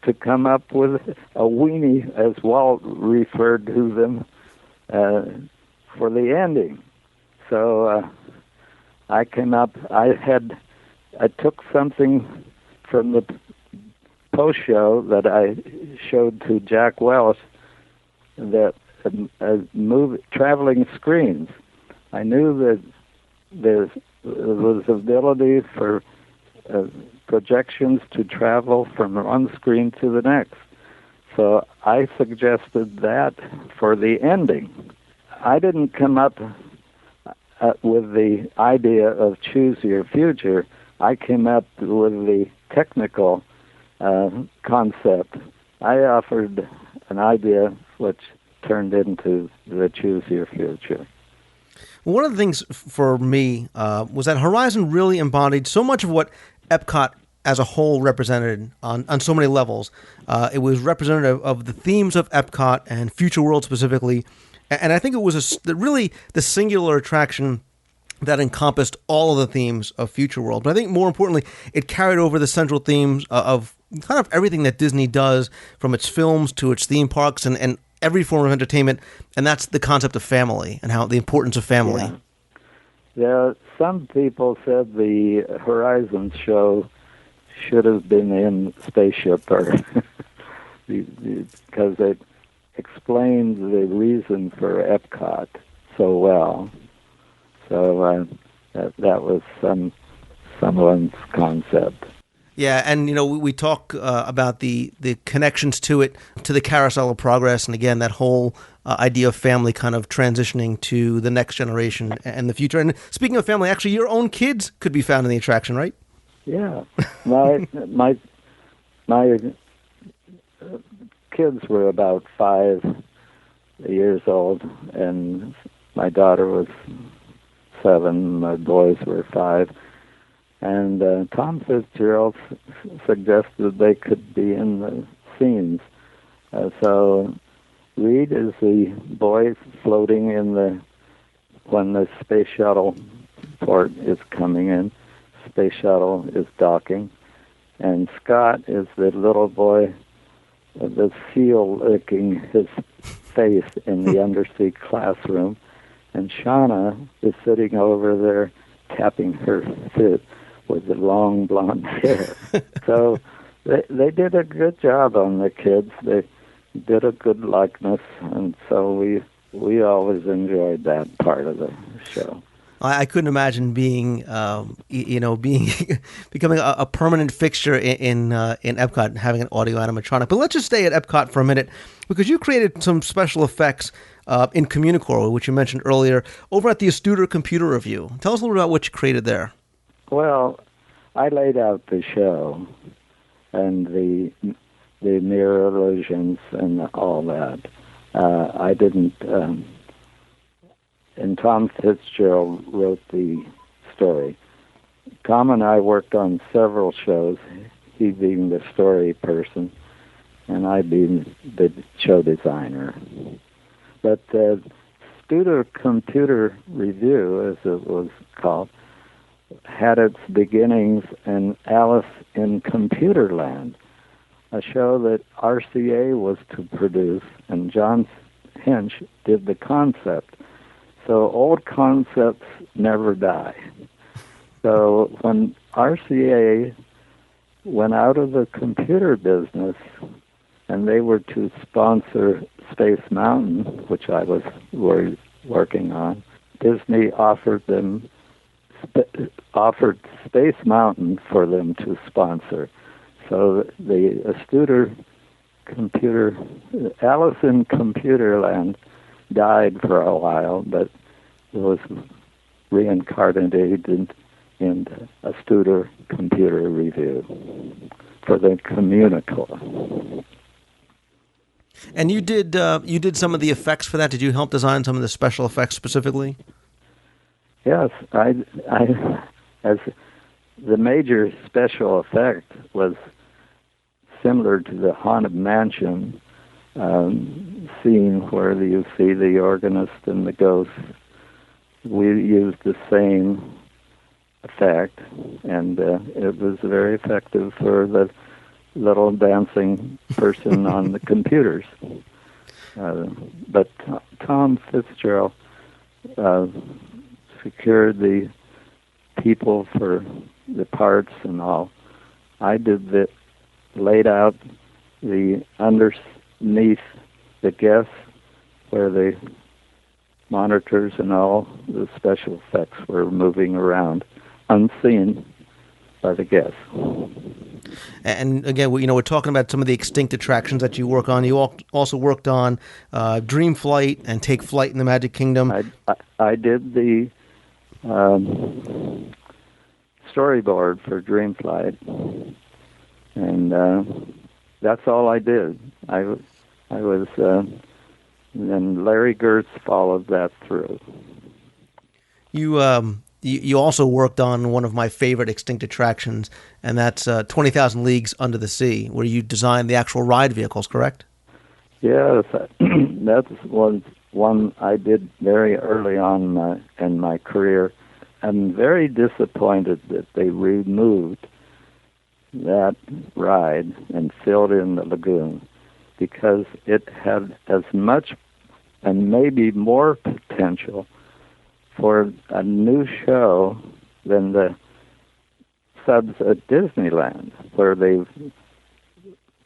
to come up with a weenie, as Walt referred to them, for the ending. So I came up. I took something from the post show that I showed to Jack Welch that traveling screens. I knew that there was ability for projections to travel from one screen to the next. So I suggested that for the ending. I didn't come up with the idea of choose your future. I came up with the technical concept. I offered an idea which turned into the choose your future. One of the things for me was that Horizon really embodied so much of what Epcot as a whole represented on so many levels. It was representative of the themes of Epcot and Future World specifically. And I think it was really the singular attraction that encompassed all of the themes of Future World. But I think more importantly, it carried over the central themes of kind of everything that Disney does, from its films to its theme parks and every form of entertainment. And that's the concept of family and how the importance of family. Yeah. Some people said the Horizon show should have been in Spaceship Earth because it explained the reason for Epcot so well. So that was someone's concept. Yeah, and we talk about the connections to it, to the Carousel of Progress, and again that whole idea of family kind of transitioning to the next generation and the future. And speaking of family, actually, your own kids could be found in the attraction, right? Yeah, my kids were about 5 years old, and my daughter was 7. My boys were 5. And Tom Fitzgerald suggested they could be in the scenes. So Reed is the boy floating when the space shuttle port is coming in. Space shuttle is docking. And Scott is the little boy, the seal licking his face in the undersea classroom. And Shauna is sitting over there tapping her foot with the long blonde hair. So they did a good job on the kids. They did a good likeness, and so we always enjoyed that part of the show. I couldn't imagine being becoming a permanent fixture in Epcot and having an audio animatronic. But let's just stay at Epcot for a minute, because you created some special effects in Communicore, which you mentioned earlier, over at the Astuder Computer Review. Tell us a little bit about what you created there. Well, I laid out the show and the mirror illusions and all that. I didn't. And Tom Fitzgerald wrote the story. Tom and I worked on several shows, he being the story person, and I being the show designer. But Studer Computer Review, as it was called, had its beginnings in Alice in Computerland, a show that RCA was to produce, and John Hinch did the concept. So old concepts never die. So when RCA went out of the computer business and they were to sponsor Space Mountain, which I was working on, Disney offered Space Mountain for them to sponsor. So the Astuder Alice in Computerland died for a while, but it was reincarnated in Astuder Computer Review for the Communicore. And you did some of the effects for that. Did you help design some of the special effects specifically? Yes, I as the major special effect was similar to the Haunted Mansion scene where you see the organist and the ghost. We used the same effect, and it was very effective for the little dancing person on the computers. But Tom Fitzgerald secured the people for the parts and all. I laid out the underneath the guests where the monitors and all the special effects were moving around unseen by the guests. And again, we're talking about some of the extinct attractions that you work on. You also worked on Dream Flight and Take Flight in the Magic Kingdom. I did the storyboard for Dream Flight, and that's all I did. I was, and Larry Gertz followed that through. You also worked on one of my favorite extinct attractions, and that's 20,000 Leagues Under the Sea, where you designed the actual ride vehicles, correct? Yes, that was one I did very early on in my career. I'm very disappointed that they removed that ride and filled in the lagoon, because it had as much and maybe more potential for a new show than the subs at Disneyland, where they've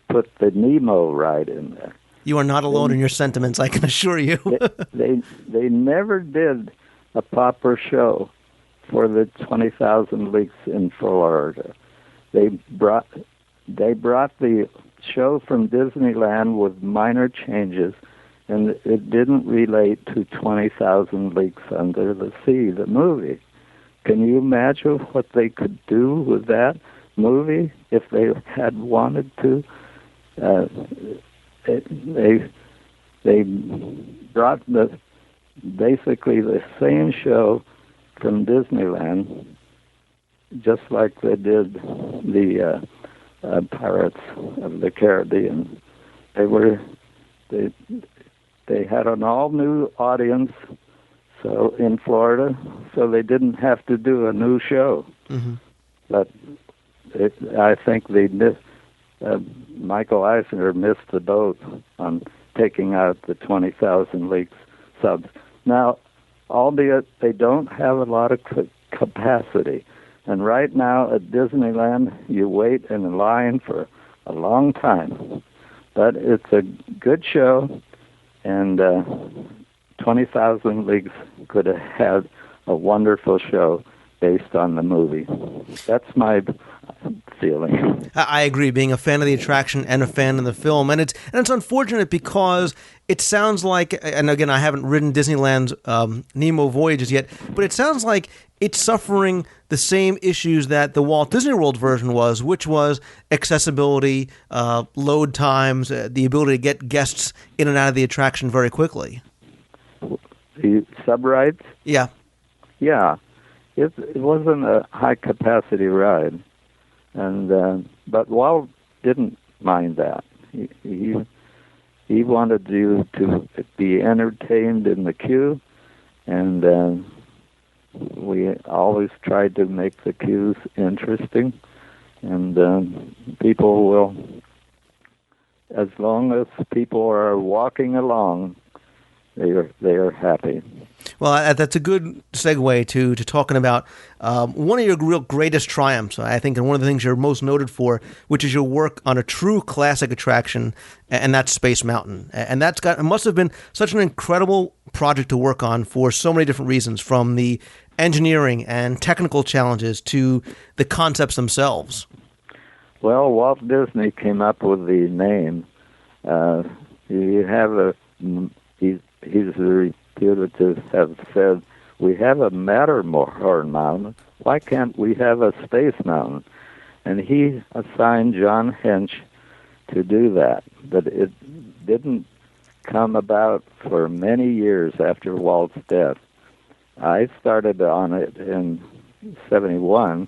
put the Nemo ride in there. You are not alone in your sentiments, I can assure you. they never did a proper show for the 20,000 Leagues in Florida. They brought the show from Disneyland with minor changes, and it didn't relate to 20,000 Leagues Under the Sea, the movie. Can you imagine what they could do with that movie if they had wanted to? They brought basically the same show from Disneyland, just like they did the Pirates of the Caribbean. They had an all-new audience, so in Florida, so they didn't have to do a new show. Mm-hmm. But I think they missed. Michael Eisner missed the boat on taking out the 20,000 Leagues subs. Now, albeit they don't have a lot of capacity, and right now at Disneyland, you wait in line for a long time. But it's a good show, and 20,000 Leagues could have had a wonderful show based on the movie. That's my feeling. I agree, being a fan of the attraction and a fan of the film. And it's unfortunate because it sounds like, and again, I haven't ridden Disneyland's Nemo Voyages yet, but it sounds like it's suffering the same issues that the Walt Disney World version was, which was accessibility, load times, the ability to get guests in and out of the attraction very quickly. The sub-rides? Yeah. Yeah. It wasn't a high-capacity ride, and but Walt didn't mind that. He wanted you to be entertained in the queue, and we always tried to make the queues interesting, and people will, as long as people are walking along, they are happy. Well, that's a good segue to talking about one of your real greatest triumphs, I think, and one of the things you're most noted for, which is your work on a true classic attraction, and that's Space Mountain. And it must have been such an incredible project to work on for so many different reasons, from the engineering and technical challenges to the concepts themselves. Well, Walt Disney came up with the name. He's reputed to have said, "We have a Matterhorn mountain. Why can't we have a Space Mountain?" And he assigned John Hench to do that. But it didn't come about for many years after Walt's death. I started on it in 1971,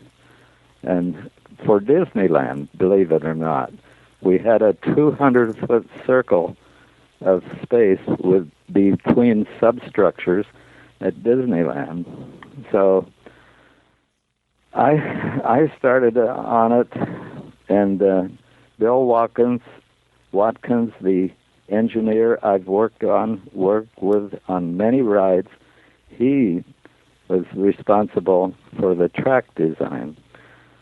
and for Disneyland, believe it or not, we had a 200-foot circle of space with between substructures at Disneyland. So I started on it, and Bill Watkins, the engineer I've worked with on many rides, he was responsible for the track design.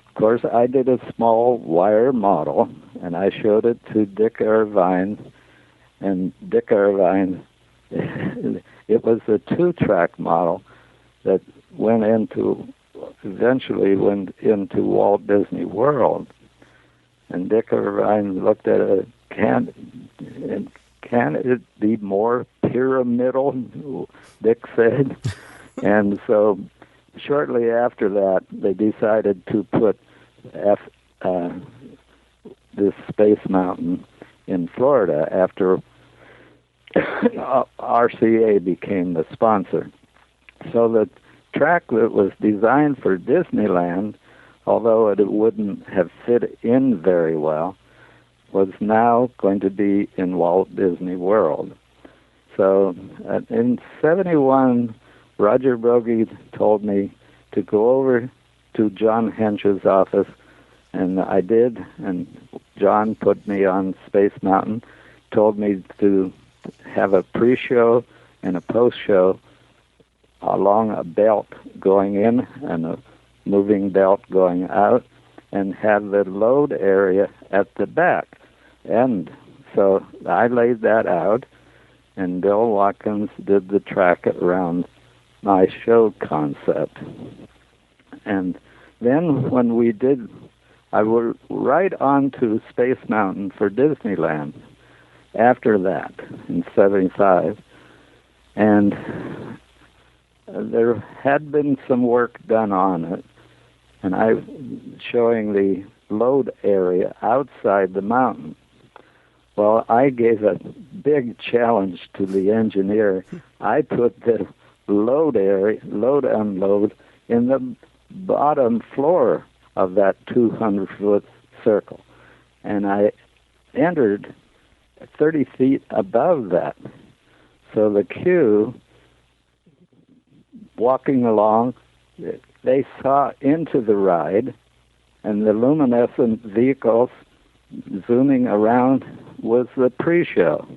Of course, I did a small wire model, and I showed it to Dick Irvine, and Dick Irvine it was a 2-track model that eventually went into Walt Disney World. And Dick Irvine looked at it, can it be more pyramidal, Dick said. And so shortly after that, they decided to put this Space Mountain in Florida after RCA became the sponsor. So the track that was designed for Disneyland, although it wouldn't have fit in very well, was now going to be in Walt Disney World. So in 71, Roger Broggie told me to go over to John Hench's office, and I did, and John put me on Space Mountain, told me to have a pre-show and a post-show along a belt going in and a moving belt going out, and have the load area at the back. And so I laid that out, and Bill Watkins did the track around my show concept. And then when we did, I was right on to Space Mountain for Disneyland after that in 75. And there had been some work done on it, and I was showing the load area outside the mountain. Well, I gave a big challenge to the engineer. I put the load area, load unload, in the bottom floor of that 200-foot circle. And I entered 30 feet above that. So the queue, walking along, they saw into the ride, and the luminescent vehicles zooming around was the pre-show.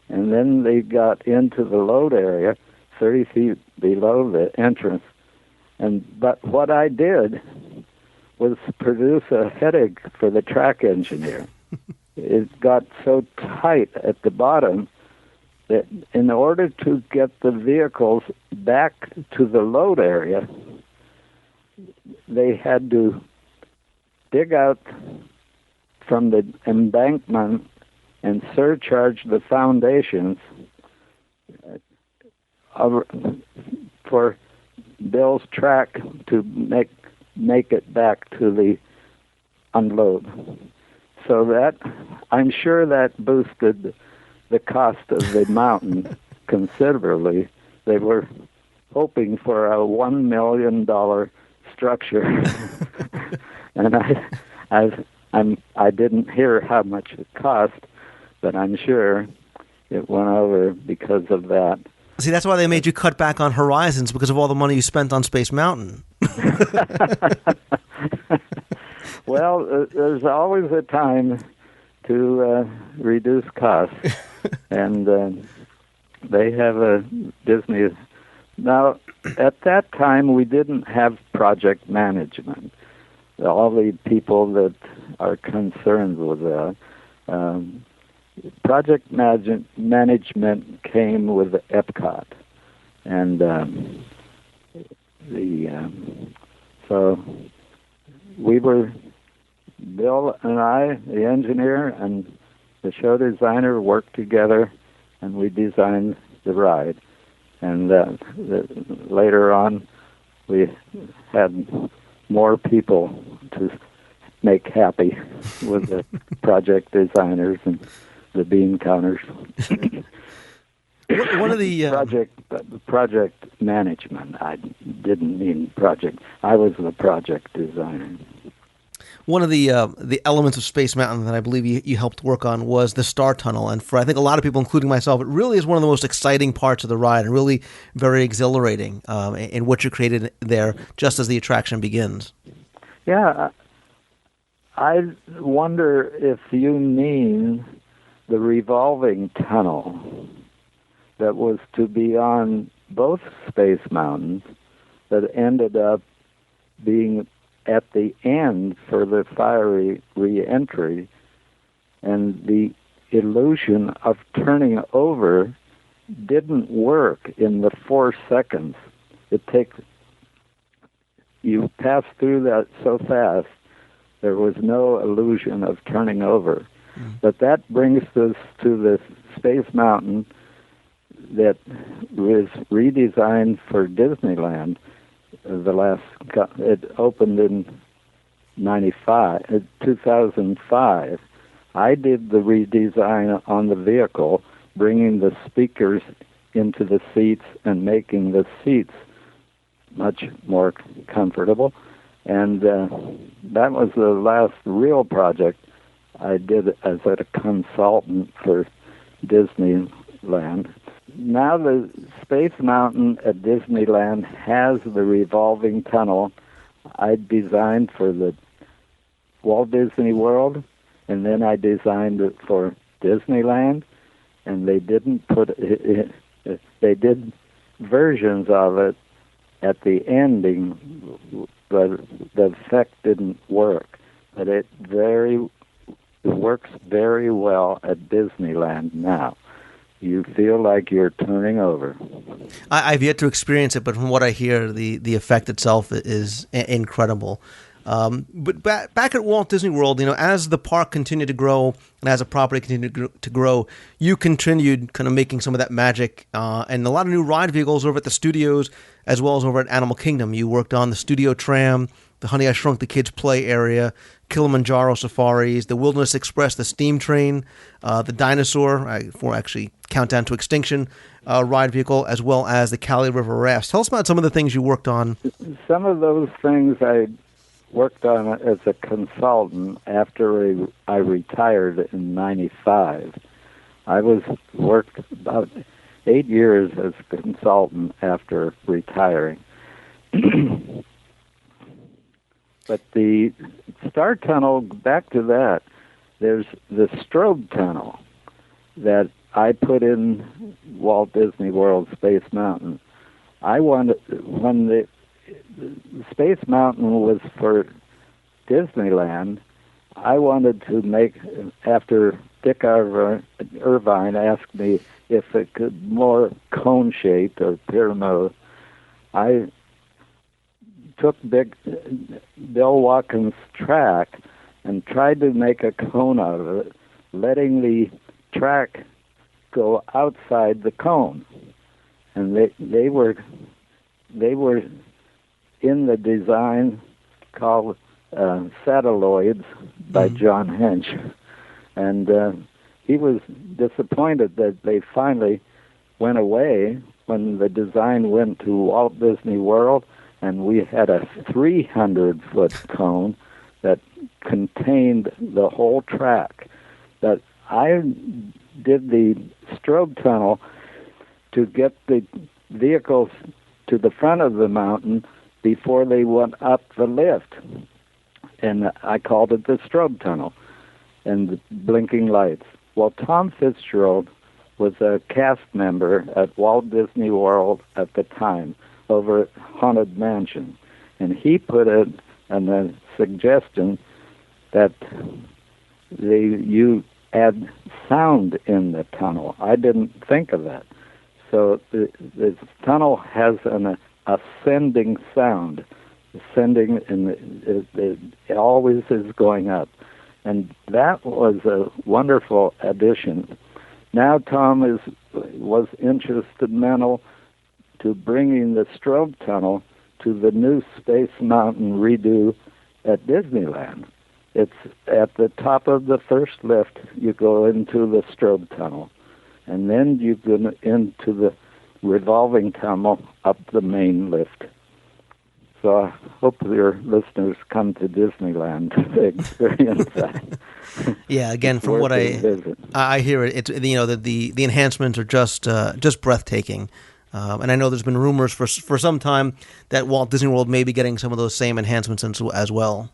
And then they got into the load area 30 feet below the entrance. But what I did was produce a headache for the track engineer. It got so tight at the bottom that in order to get the vehicles back to the load area, they had to dig out from the embankment and surcharge the foundations for Bill's track to make it back to the unload. So that, I'm sure that boosted the cost of the mountain considerably. They were hoping for a $1 million structure, and I didn't hear how much it cost, but I'm sure it went over because of that. See, that's why they made you cut back on Horizons, because of all the money you spent on Space Mountain. Well, there's always a time to reduce costs, and they have a Disney. Now, at that time, we didn't have project management. All the people that are concerned with that, project management came with Epcot, and so we were, Bill and I, the engineer and the show designer, worked together, and we designed the ride. And later on, we had more people to make happy with the project designers and the bean counters. One of the project management. I didn't mean project. I was the project designer. One of the elements of Space Mountain that I believe you helped work on was the Star Tunnel, and for I think a lot of people, including myself, it really is one of the most exciting parts of the ride, and really very exhilarating in what you created there just as the attraction begins. Yeah, I wonder if you mean the revolving tunnel that was to be on both Space Mountains that ended up being at the end for the fiery re-entry, and the illusion of turning over didn't work in the 4 seconds. You passed through that so fast, there was no illusion of turning over. But that brings us to the Space Mountain that was redesigned for Disneyland. It opened in 2005. I did the redesign on the vehicle, bringing the speakers into the seats and making the seats much more comfortable. And that was the last real project I did as a consultant for Disneyland. Now the Space Mountain at Disneyland has the revolving tunnel I designed for the Walt Disney World, and then I designed it for Disneyland, and they didn't put it, they did versions of it at the ending, but the effect didn't work. But it works very well at Disneyland now. You feel like you're turning over. I've yet to experience it, but from what I hear, the effect itself is incredible. But back at Walt Disney World, as the park continued to grow and as the property continued to grow, you continued kind of making some of that magic and a lot of new ride vehicles over at the studios as well as over at Animal Kingdom. You worked on the Studio Tram, the Honey, I Shrunk the Kids play area, Kilimanjaro safaris, the Wilderness Express, the steam train, the dinosaur, for actually Countdown to Extinction ride vehicle, as well as the Cali River rafts. Tell us about some of the things you worked on. Some of those things I worked on as a consultant after I retired in '95. I worked about 8 years as a consultant after retiring. But the Star Tunnel, back to that, there's the strobe tunnel that I put in Walt Disney World Space Mountain. When the Space Mountain was for Disneyland, I wanted to make, after Dick Irvine asked me if it could more cone-shaped or pyramid, I took Bill Watkins' track and tried to make a cone out of it, letting the track go outside the cone. And they were in the design called Satelloids by John Hench. And he was disappointed that they finally went away when the design went to Walt Disney World, and we had a 300-foot cone that contained the whole track. But I did the strobe tunnel to get the vehicles to the front of the mountain before they went up the lift. And I called it the strobe tunnel and the blinking lights. Well, Tom Fitzgerald was a cast member at Walt Disney World at the time over at Haunted Mansion. And he put in a suggestion that you add sound in the tunnel. I didn't think of that. So the tunnel has an ascending sound, ascending, and it always is going up. And that was a wonderful addition. Now Tom was instrumental to bringing the strobe tunnel to the new Space Mountain redo at Disneyland. It's at the top of the first lift, you go into the strobe tunnel, and then you go into the revolving tunnel up the main lift. So I hope your listeners come to Disneyland to experience that. Yeah, again, from what I hear, it's the enhancements are just breathtaking. And I know there's been rumors for some time that Walt Disney World may be getting some of those same enhancements as well.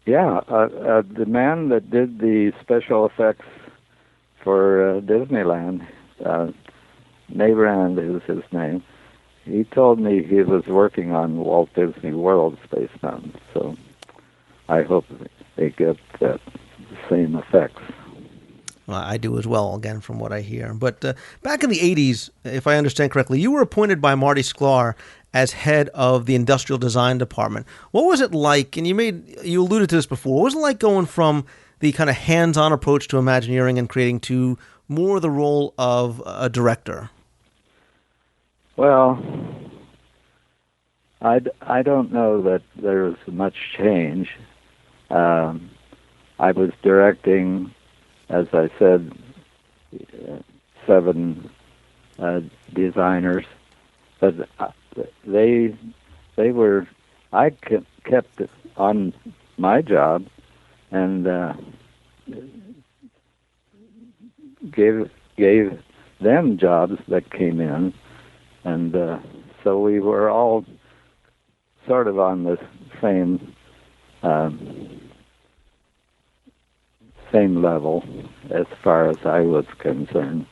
Yeah, the man that did the special effects for Disneyland, Navrand is his name, he told me he was working on Walt Disney World Space Mountain, so I hope they get that same effects. I do as well, again, from what I hear. But back in the 80s, if I understand correctly, you were appointed by Marty Sklar as head of the industrial design department. What was it like, and you alluded to this before, what was it like going from the kind of hands-on approach to Imagineering and creating to more the role of a director? Well, I don't know that there was much change. I was directing, as I said, 7 designers, but they were. I kept on my job and gave them jobs that came in, and so we were all sort of on the same level as far as I was concerned.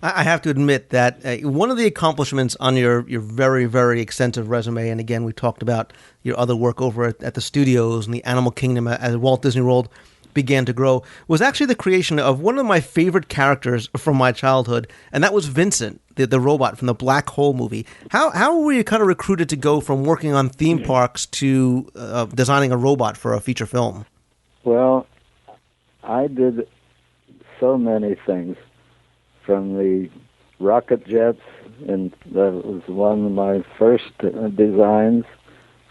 I have to admit that one of the accomplishments on your very, very extensive resume, and again, we talked about your other work over at the studios and the Animal Kingdom as Walt Disney World began to grow, was actually the creation of one of my favorite characters from my childhood, and that was Vincent, the robot from the Black Hole movie. How were you kind of recruited to go from working on theme parks to designing a robot for a feature film? Well, I did so many things, from the rocket jets, and that was one of my first designs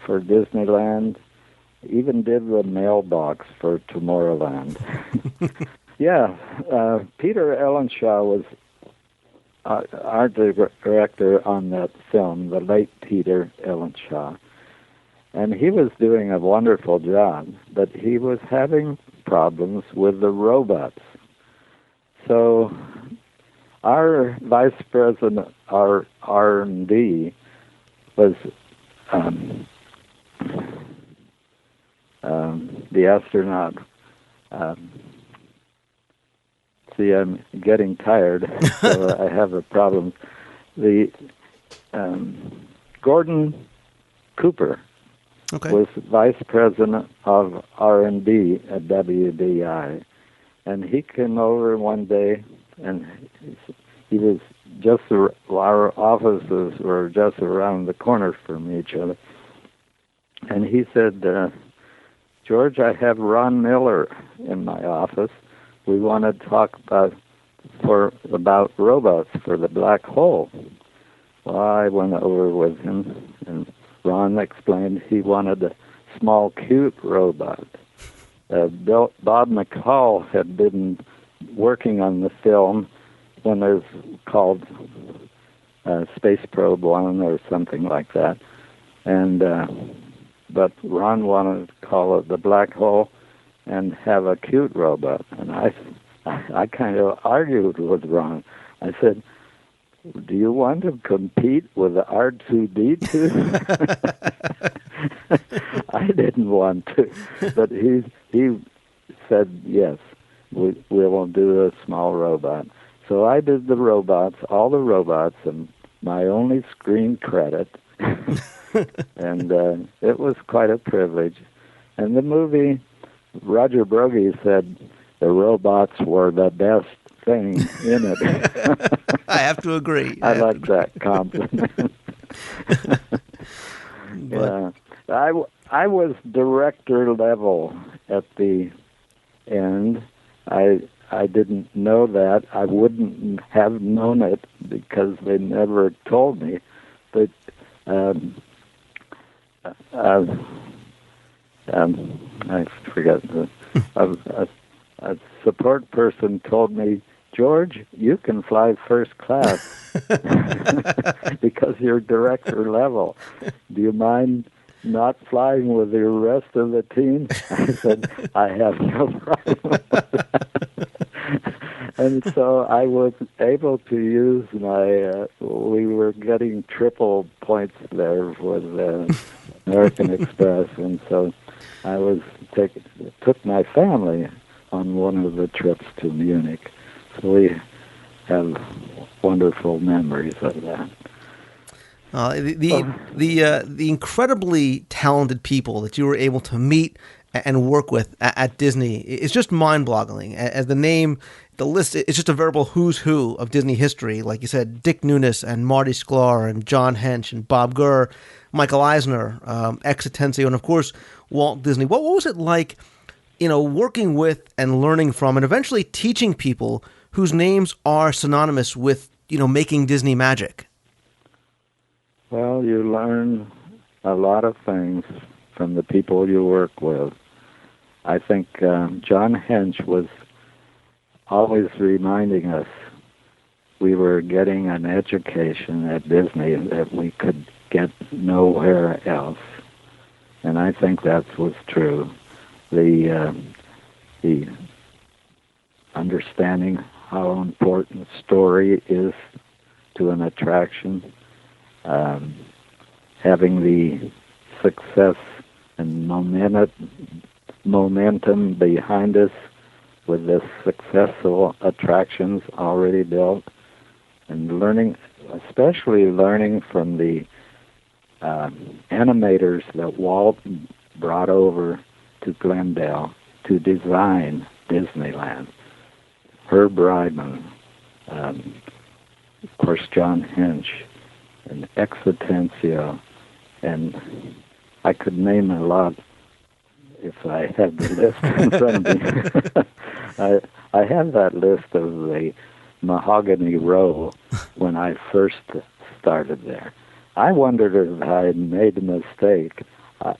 for Disneyland. Even did the mailbox for Tomorrowland. Yeah, Peter Ellenshaw was our director on that film, the late Peter Ellenshaw. And he was doing a wonderful job, but he was having problems with the robots. So our vice president, our R&D, was the astronaut. See, I'm getting tired, so I have a problem. The Gordon Cooper was vice president of R&D at WDI, and he came over one day, and he was just our offices were just around the corner from each other, and he said, George, I have Ron Miller in my office. We want to talk about robots for the Black Hole. Well, I went over with him, and Ron explained he wanted a small, cute robot. Bob McCall had been working on the film when it was called Space Probe 1 or something like that, and but Ron wanted to call it the Black Hole and have a cute robot. And I kind of argued with Ron. I said, do you want to compete with the R2-D2? I didn't want to, but he said, yes, we will do a small robot. So I did the robots, all the robots, and my only screen credit. And it was quite a privilege. And the movie, Roger Broggie said the robots were the best thing in it. I have to agree. I like that compliment. Yeah. I was director level at the end. I didn't know that. I wouldn't have known it because they never told me. But I forget. A support person told me, George, you can fly first class because you're director level. Do you mind not flying with the rest of the team? I said, I have no problem with that. And so I was able to use my, we were getting triple points there with American Express, and so I was took my family on one of the trips to Munich. So we have wonderful memories of that. The incredibly talented people that you were able to meet and work with at Disney is just mind-boggling. As the name, the list, it's just a veritable who's who of Disney history. Like you said, Dick Nunis and Marty Sklar and John Hench and Bob Gurr, Michael Eisner, X Atencio, and of course, Walt Disney. What was it like, working with and learning from and eventually teaching people whose names are synonymous with, making Disney magic? Well, you learn a lot of things from the people you work with. I think John Hench was always reminding us we were getting an education at Disney that we could get nowhere else. And I think that was true. The understanding how important story is to an attraction, having the success and momentum behind us with the successful attractions already built, and especially learning from the animators that Walt brought over to Glendale to design Disneyland. Herb Ryman, of course John Hench, and X Atencio, and I could name a lot if I had the list in front of me. I have that list of the Mahogany Row when I first started there. I wondered if I had made a mistake.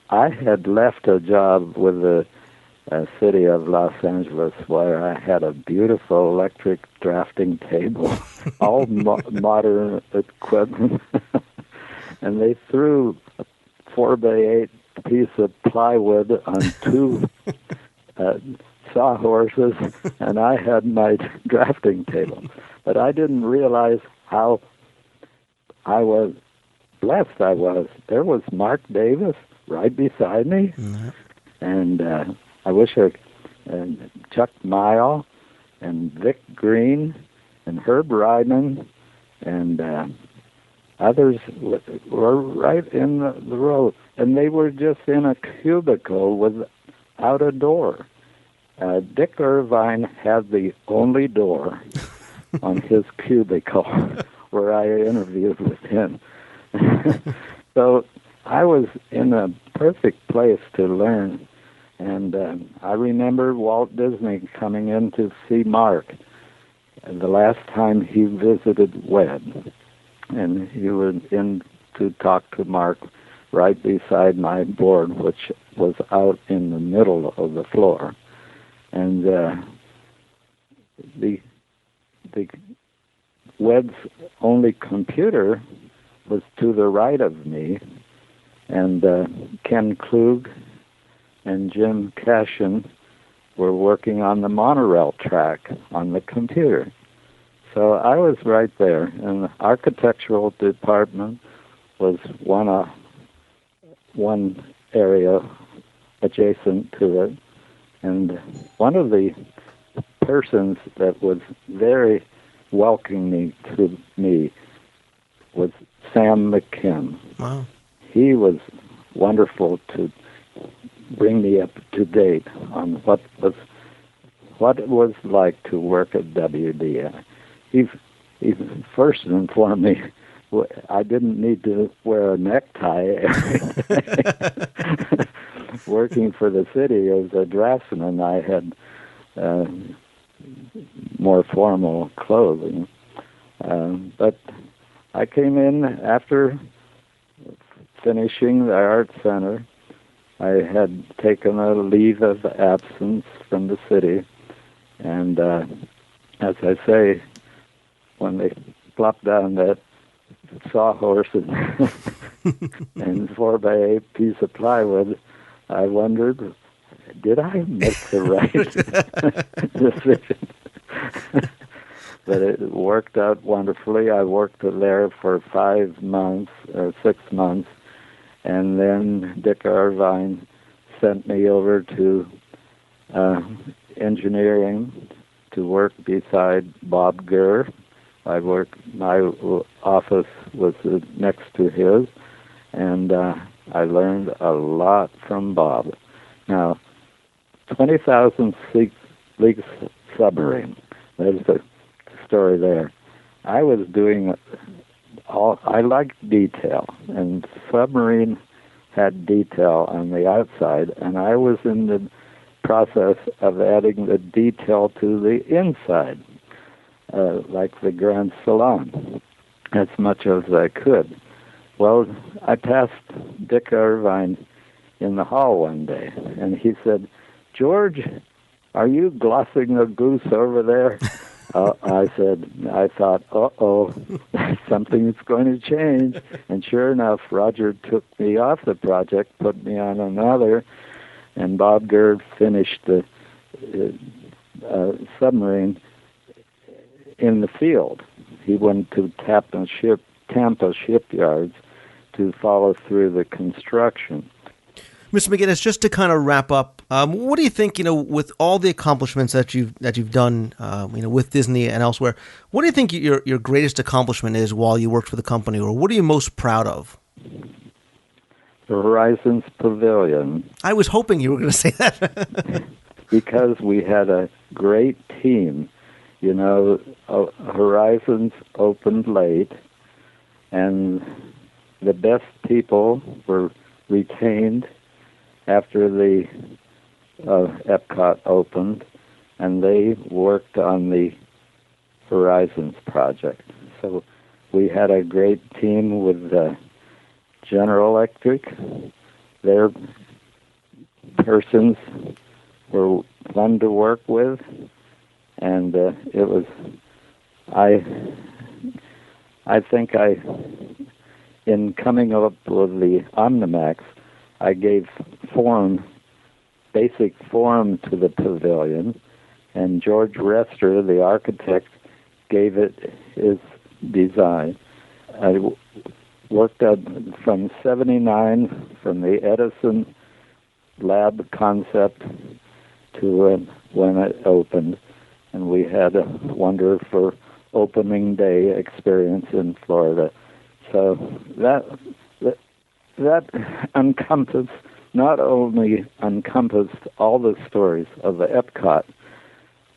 I had left a job with the city of Los Angeles where I had a beautiful electric drafting table, all modern equipment, and they threw a 4x8 piece of plywood on two sawhorses, and I had my drafting table. But I didn't realize how blessed I was. There was Mark Davis right beside me, and I wish and Chuck Mile and Vic Green and Herb Ryman and others were right in the row, and they were just in a cubicle without a door. Dick Irvine had the only door on his cubicle where I interviewed with him. So I was in a perfect place to learn. And I remember Walt Disney coming in to see Mark the last time he visited WED. And he was in to talk to Mark right beside my board, which was out in the middle of the floor. And the WED's only computer was to the right of me, and Ken Klug and Jim Cashin were working on the monorail track on the computer. So I was right there, and the architectural department was one area adjacent to it. And one of the persons that was very welcoming to me was Sam McKim. Wow. He was wonderful to bring me up to date on what it was like to work at WDW. He first informed me I didn't need to wear a necktie. Working for the city as a draftsman, I had more formal clothing. But I came in after finishing the Art Center. I had taken a leave of absence from the city, and as I say, when they plopped down that sawhorse and 4x8 piece of plywood, I wondered, did I make the right decision? But it worked out wonderfully. I worked there for 5 months, or 6 months, and then Dick Irvine sent me over to engineering to work beside Bob Gurr. My office was next to his, and I learned a lot from Bob. Now, 20,000 league submarine. There's the story there. I was doing I like detail, and submarine had detail on the outside, and I was in the process of adding the detail to the inside, like the Grand Salon, as much as I could. Well, I passed Dick Irvine in the hall one day, and he said, "George, are you glossing the goose over there?" I thought, uh-oh, something's going to change. And sure enough, Roger took me off the project, put me on another, and Bob Gerd finished the submarine in the field. He went to Tampa shipyards to follow through the construction. Mr. McGinnis, just to kind of wrap up, what do you think, with all the accomplishments that you've done, with Disney and elsewhere, what do you think your greatest accomplishment is while you worked for the company, or what are you most proud of? The Horizons Pavilion. I was hoping you were going to say that. Because we had a great team. Horizons opened late, and the best people were retained after the Epcot opened, and they worked on the Horizons project. So we had a great team with General Electric. Their persons were fun to work with, and it was, I think in coming up with the Omnimax, I gave basic form to the pavilion, and George Rester, the architect, gave it his design. I worked from 79, from the Edison lab concept to when it opened, and we had a wonderful opening day experience in Florida. So that not only encompassed all the stories of the Epcot,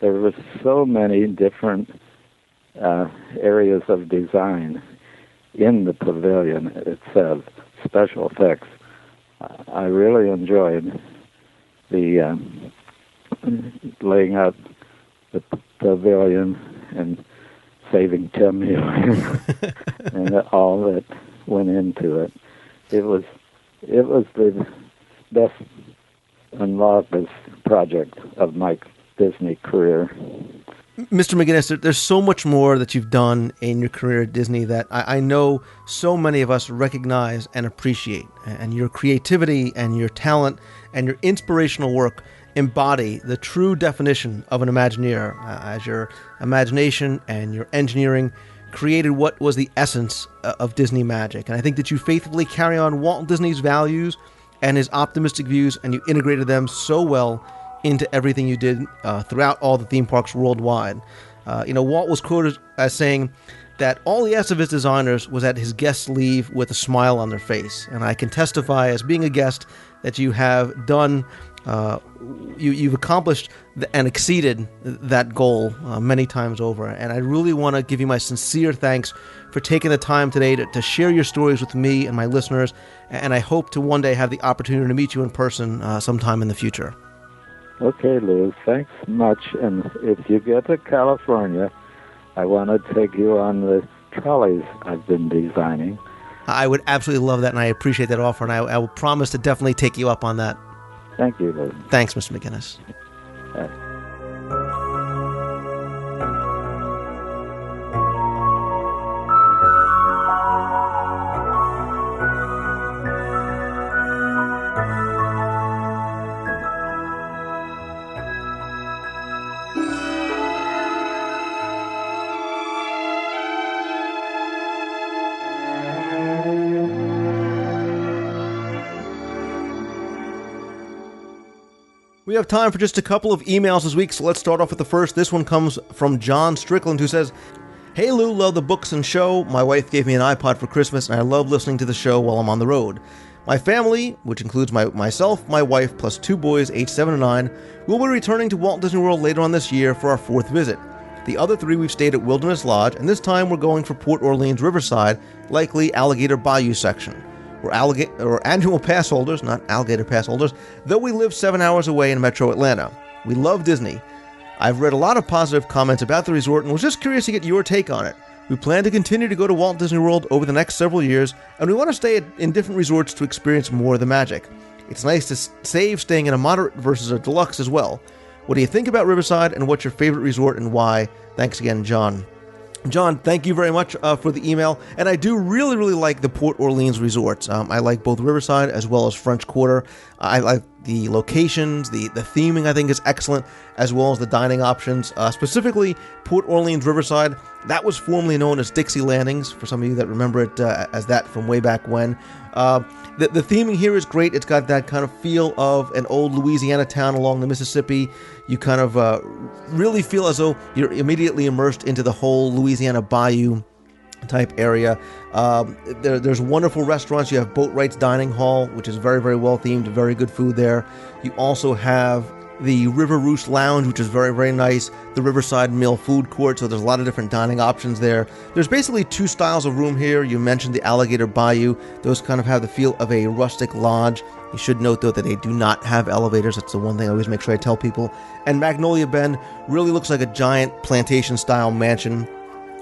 there were so many different areas of design in the pavilion itself, special effects. I really enjoyed the laying out the pavilion and saving $10 million and all that went into it. It was the best and longest project of my Disney career. Mr. McGinnis, there's so much more that you've done in your career at Disney that I know so many of us recognize and appreciate. And your creativity and your talent and your inspirational work embody the true definition of an Imagineer, as your imagination and your engineering created what was the essence of Disney magic. And I think that you faithfully carry on Walt Disney's values and his optimistic views, and you integrated them so well into everything you did throughout all the theme parks worldwide. Walt was quoted as saying that all he asked of his designers was that his guests leave with a smile on their face. And I can testify, as being a guest, that you have done, you've accomplished and exceeded that goal many times over. And I really want to give you my sincere thanks for taking the time today to share your stories with me and my listeners. And I hope to one day have the opportunity to meet you in person sometime in the future. Okay, Lou, thanks much. And if you get to California, I want to take you on the trolleys I've been designing. I would absolutely love that, and I appreciate that offer, and I will promise to definitely take you up on that. Thank you, Lou. Thanks, Mr. McGinnis. We have time for just a couple of emails this week, so let's start off with the first. This one comes from John Strickland, who says, "Hey Lou, love the books and show. My wife gave me an iPod for Christmas, and I love listening to the show while I'm on the road. My family, which includes myself, my wife, plus 2 boys aged 7 and 9, will be returning to Walt Disney World later on this year for our 4th visit. The other 3 we've stayed at Wilderness Lodge, and this time we're going for Port Orleans Riverside, likely Alligator Bayou section. We're annual pass holders, not alligator pass holders, though we live 7 hours away in Metro Atlanta. We love Disney. I've read a lot of positive comments about the resort and was just curious to get your take on it. We plan to continue to go to Walt Disney World over the next several years, and we want to stay in different resorts to experience more of the magic. It's nice to save staying in a moderate versus a deluxe as well. What do you think about Riverside, and what's your favorite resort and why? Thanks again, John. John, thank you very much for the email, and I do really, really like the Port Orleans resorts. I like both Riverside as well as French Quarter. I like the locations, the theming I think is excellent, as well as the dining options. Specifically, Port Orleans Riverside, that was formerly known as Dixie Landings, for some of you that remember it as that from way back when. The theming here is great. It's got that kind of feel of an old Louisiana town along the Mississippi. You kind of really feel as though you're immediately immersed into the whole Louisiana Bayou type area. There's wonderful restaurants. You have Boatwright's Dining Hall, which is very, very well themed, very good food there. You also have the River Roost Lounge, which is very, very nice. The Riverside Mill Food Court, so there's a lot of different dining options there. There's basically 2 styles of room here. You mentioned the Alligator Bayou. Those kind of have the feel of a rustic lodge. You should note, though, that they do not have elevators. That's the one thing I always make sure I tell people. And Magnolia Bend really looks like a giant plantation-style mansion.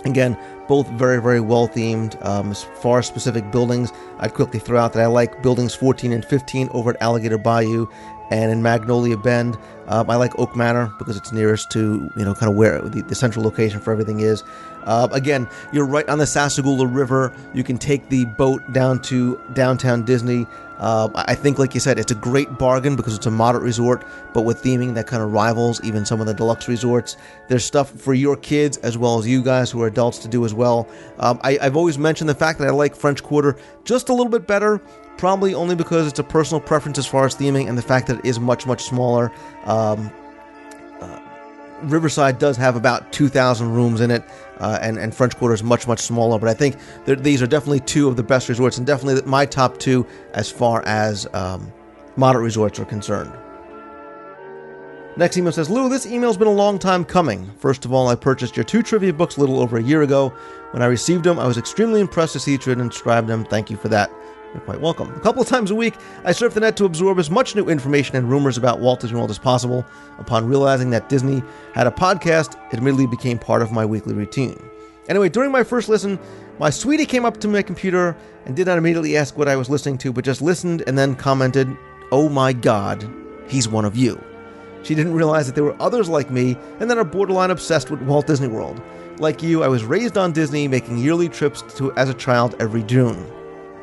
Again, both very, very well themed. As far as specific buildings, I'd quickly throw out that I like buildings 14 and 15 over at Alligator Bayou. And in Magnolia Bend, I like Oak Manor because it's nearest to, kind of where the central location for everything is. Again, you're right on the Sassagoula River. You can take the boat down to downtown Disney. I think, like you said, it's a great bargain because it's a moderate resort, but with theming that kind of rivals even some of the deluxe resorts. There's stuff for your kids as well as you guys who are adults to do as well. I've always mentioned the fact that I like French Quarter just a little bit better, probably only because it's a personal preference as far as theming and the fact that it is much, much smaller. Riverside does have about 2,000 rooms in it, and French Quarter is much, much smaller, but I think these are definitely 2 of the best resorts, and definitely my top 2 as far as moderate resorts are concerned. Next email says, Lou, this email's been a long time coming. First of all, I purchased your 2 trivia books a little over a year ago. When I received them, I was extremely impressed to see that you had inscribed them. Thank you for that. You're quite welcome. A couple of times a week, I surf the net to absorb as much new information and rumors about Walt Disney World as possible. Upon realizing that Disney had a podcast, it immediately became part of my weekly routine. Anyway, during my first listen, my sweetie came up to my computer and did not immediately ask what I was listening to, but just listened and then commented, "Oh my God, he's one of you." She didn't realize that there were others like me and that are borderline obsessed with Walt Disney World. Like you, I was raised on Disney, making yearly trips as a child every June.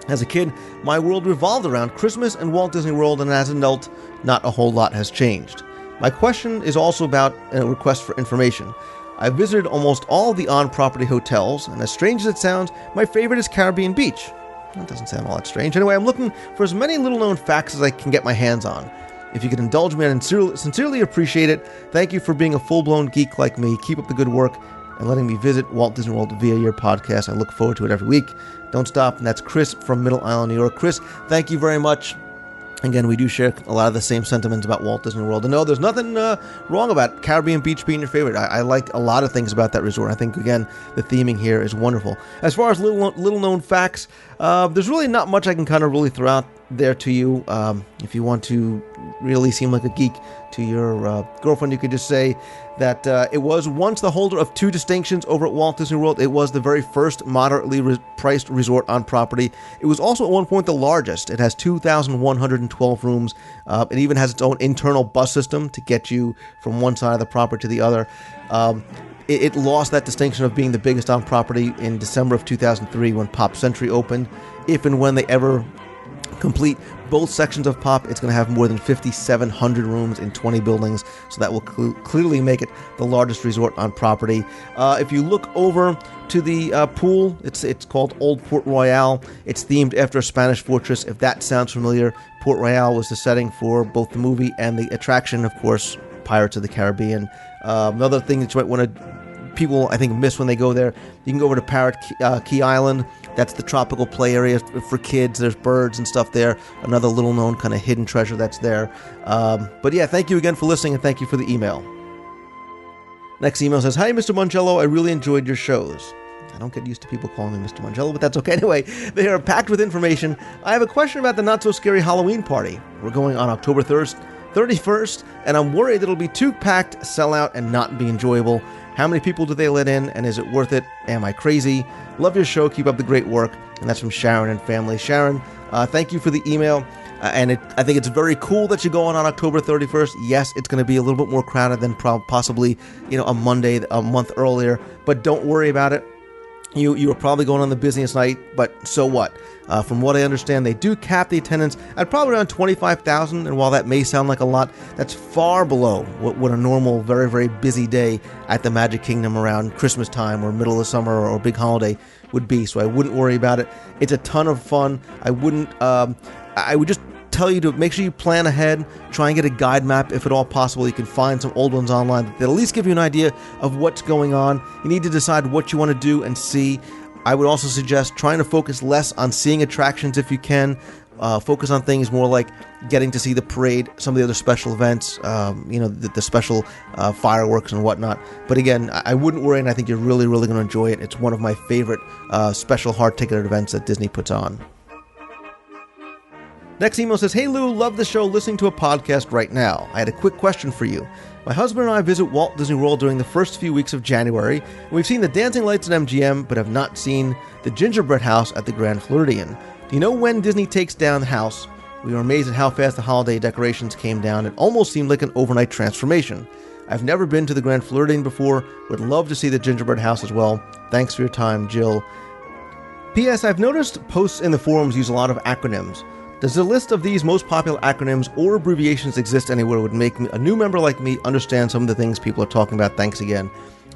As a kid, my world revolved around Christmas and Walt Disney World, and as an adult, not a whole lot has changed. My question is also about a request for information. I've visited almost all the on-property hotels, and as strange as it sounds, my favorite is Caribbean Beach. That doesn't sound all that strange. Anyway, I'm looking for as many little-known facts as I can get my hands on. If you could indulge me, I'd sincerely appreciate it. Thank you for being a full-blown geek like me. Keep up the good work and letting me visit Walt Disney World via your podcast. I look forward to it every week. Don't stop. And that's Chris from Middle Island, New York. Chris, thank you very much. Again, we do share a lot of the same sentiments about Walt Disney World. And no, there's nothing wrong about Caribbean Beach being your favorite. I like a lot of things about that resort. I think, again, the theming here is wonderful. As far as little-known facts, there's really not much I can kind of really throw out there to you. If you want to really seem like a geek to your girlfriend, you could just say that it was once the holder of 2 distinctions over at Walt Disney World. It was the very first moderately priced resort on property. It was also at one point the largest. It has 2,112 rooms. It even has its own internal bus system to get you from one side of the property to the other. It lost that distinction of being the biggest on property in December of 2003 when Pop Century opened. If and when they ever complete both sections of Pop, it's going to have more than 5,700 rooms in 20 buildings, so that will clearly make it the largest resort on property. If you look over to the pool, it's called Old Port Royal. It's themed after a Spanish fortress. If that sounds familiar, Port Royal was the setting for both the movie and the attraction, of course, Pirates of the Caribbean. Another thing that you might want to people, I think, miss when they go there, you can go over to Parrot Key Island, That's the tropical play area for kids. There's birds and stuff there. Another little known kind of hidden treasure that's there. But yeah, thank you again for listening, and thank you for the email. Next email says, "Hi, Mr. Mongello. I really enjoyed your shows." I don't get used to people calling me Mr. Mongello, but that's okay. Anyway, they are packed with information. I have a question about the not-so-scary Halloween party. We're going on October 31st, and I'm worried it'll be too packed, sell out, and not be enjoyable. How many people do they let in, and is it worth it? Am I crazy? Love your show. Keep up the great work. And that's from Sharon and family. Sharon, thank you for the email. I think it's very cool that you go on October 31st. Yes, it's going to be a little bit more crowded than possibly, a Monday, a month earlier. But don't worry about it. You are probably going on the busiest night, but so what? From what I understand, they do cap the attendance at probably around 25,000, and while that may sound like a lot, that's far below what a normal, very, very busy day at the Magic Kingdom around Christmas time or middle of summer or big holiday would be, so I wouldn't worry about it. It's a ton of fun. I would just tell you to make sure you plan ahead, try and get a guide map if at all possible. You can find some old ones online that at least give you an idea of what's going on. You need to decide what you want to do and see. I would also suggest trying to focus less on seeing attractions if you can. Focus on things more like getting to see the parade, some of the other special events, the special fireworks and whatnot. But again, I wouldn't worry, and I think you're really, really going to enjoy it. It's one of my favorite special hard-ticketed events that Disney puts on. Next email says, "Hey Lou, love the show, listening to a podcast right now. I had a quick question for you. My husband and I visit Walt Disney World during the first few weeks of January, and we've seen the dancing lights at MGM, but have not seen the gingerbread house at the Grand Floridian. Do you know when Disney takes down the house? We were amazed at how fast the holiday decorations came down. It almost seemed like an overnight transformation. I've never been to the Grand Floridian before. Would love to see the gingerbread house as well. Thanks for your time, Jill. P.S. I've noticed posts in the forums use a lot of acronyms. Does the list of these most popular acronyms or abbreviations exist anywhere? Would make a new member like me understand some of the things people are talking about. Thanks again."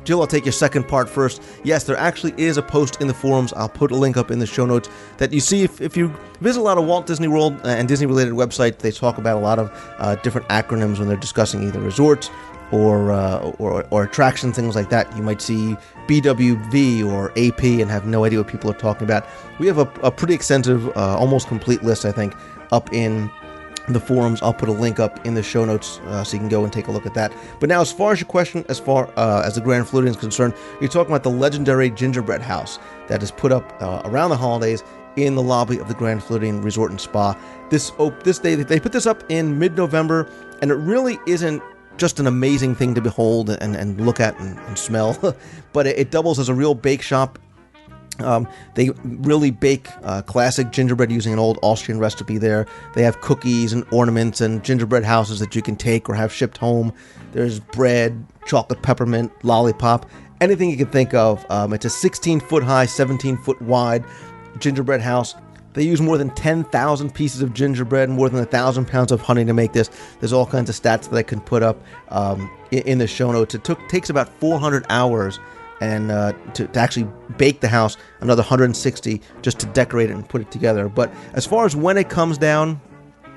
Jill, I'll take your second part first. Yes, there actually is a post in the forums. I'll put a link up in the show notes that you see if you visit a lot of Walt Disney World and Disney-related websites. They talk about a lot of different acronyms when they're discussing either resorts or attractions, things like that. You might see BWV or AP and have no idea what people are talking about. We have a pretty extensive, almost complete list, I think, up in the forums. I'll put a link up in the show notes so you can go and take a look at that. But now, as far as your question, as far as the Grand Floridian is concerned, you're talking about the legendary gingerbread house that is put up around the holidays in the lobby of the Grand Floridian Resort and Spa. This day, they put this up in mid-November, and it really isn't just an amazing thing to behold and look at and smell, but it doubles as a real bake shop. They really bake classic gingerbread using an old Austrian recipe there. They have cookies and ornaments and gingerbread houses that you can take or have shipped home. There's bread, chocolate peppermint, lollipop, anything you can think of. It's a 16-foot high, 17-foot wide gingerbread house. They use more than 10,000 pieces of gingerbread, more than 1,000 pounds of honey to make this. There's all kinds of stats that I can put up in the show notes. It takes about 400 hours and to actually bake the house, another 160 just to decorate it and put it together. But as far as when it comes down,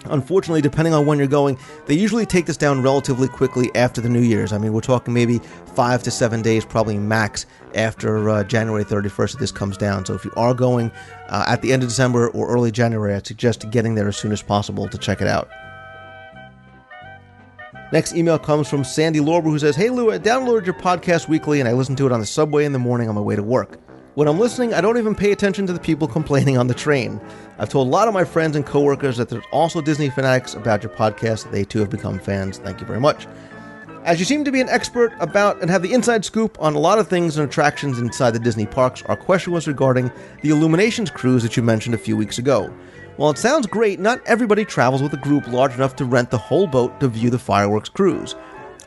unfortunately, depending on when you're going, they usually take this down relatively quickly after the New Year's. I mean, we're talking maybe 5 to 7 days, probably max, after January 31st that this comes down. So if you are going at the end of December or early January, I'd suggest getting there as soon as possible to check it out. Next email comes from Sandy Lorber, who says, "Hey Lou, I downloaded your podcast weekly and I listen to it on the subway in the morning on my way to work. When I'm listening, I don't even pay attention to the people complaining on the train. I've told a lot of my friends and coworkers that there's also Disney fanatics about your podcast. They too have become fans. Thank you very much. As you seem to be an expert about and have the inside scoop on a lot of things and attractions inside the Disney parks, our question was regarding the Illuminations cruise that you mentioned a few weeks ago. While it sounds great, not everybody travels with a group large enough to rent the whole boat to view the fireworks cruise.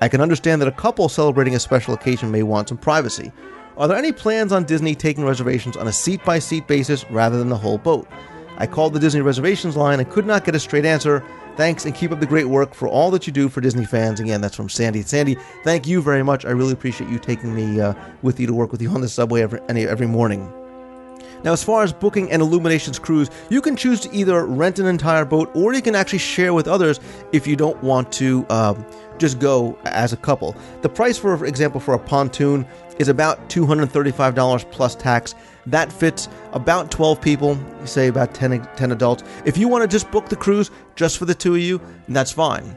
I can understand that a couple celebrating a special occasion may want some privacy. Are there any plans on Disney taking reservations on a seat-by-seat basis rather than the whole boat? I called the Disney reservations line and could not get a straight answer. Thanks, and keep up the great work for all that you do for Disney fans." Again, that's from Sandy. Sandy, thank you very much. I really appreciate you taking me with you to work with you on the subway every morning. Now, as far as booking an Illuminations cruise, you can choose to either rent an entire boat, or you can actually share with others if you don't want to just go as a couple. The price, for example, for a pontoon is about $235 plus tax. That fits about 12 people, say about 10 adults. If you want to just book the cruise just for the two of you, that's fine.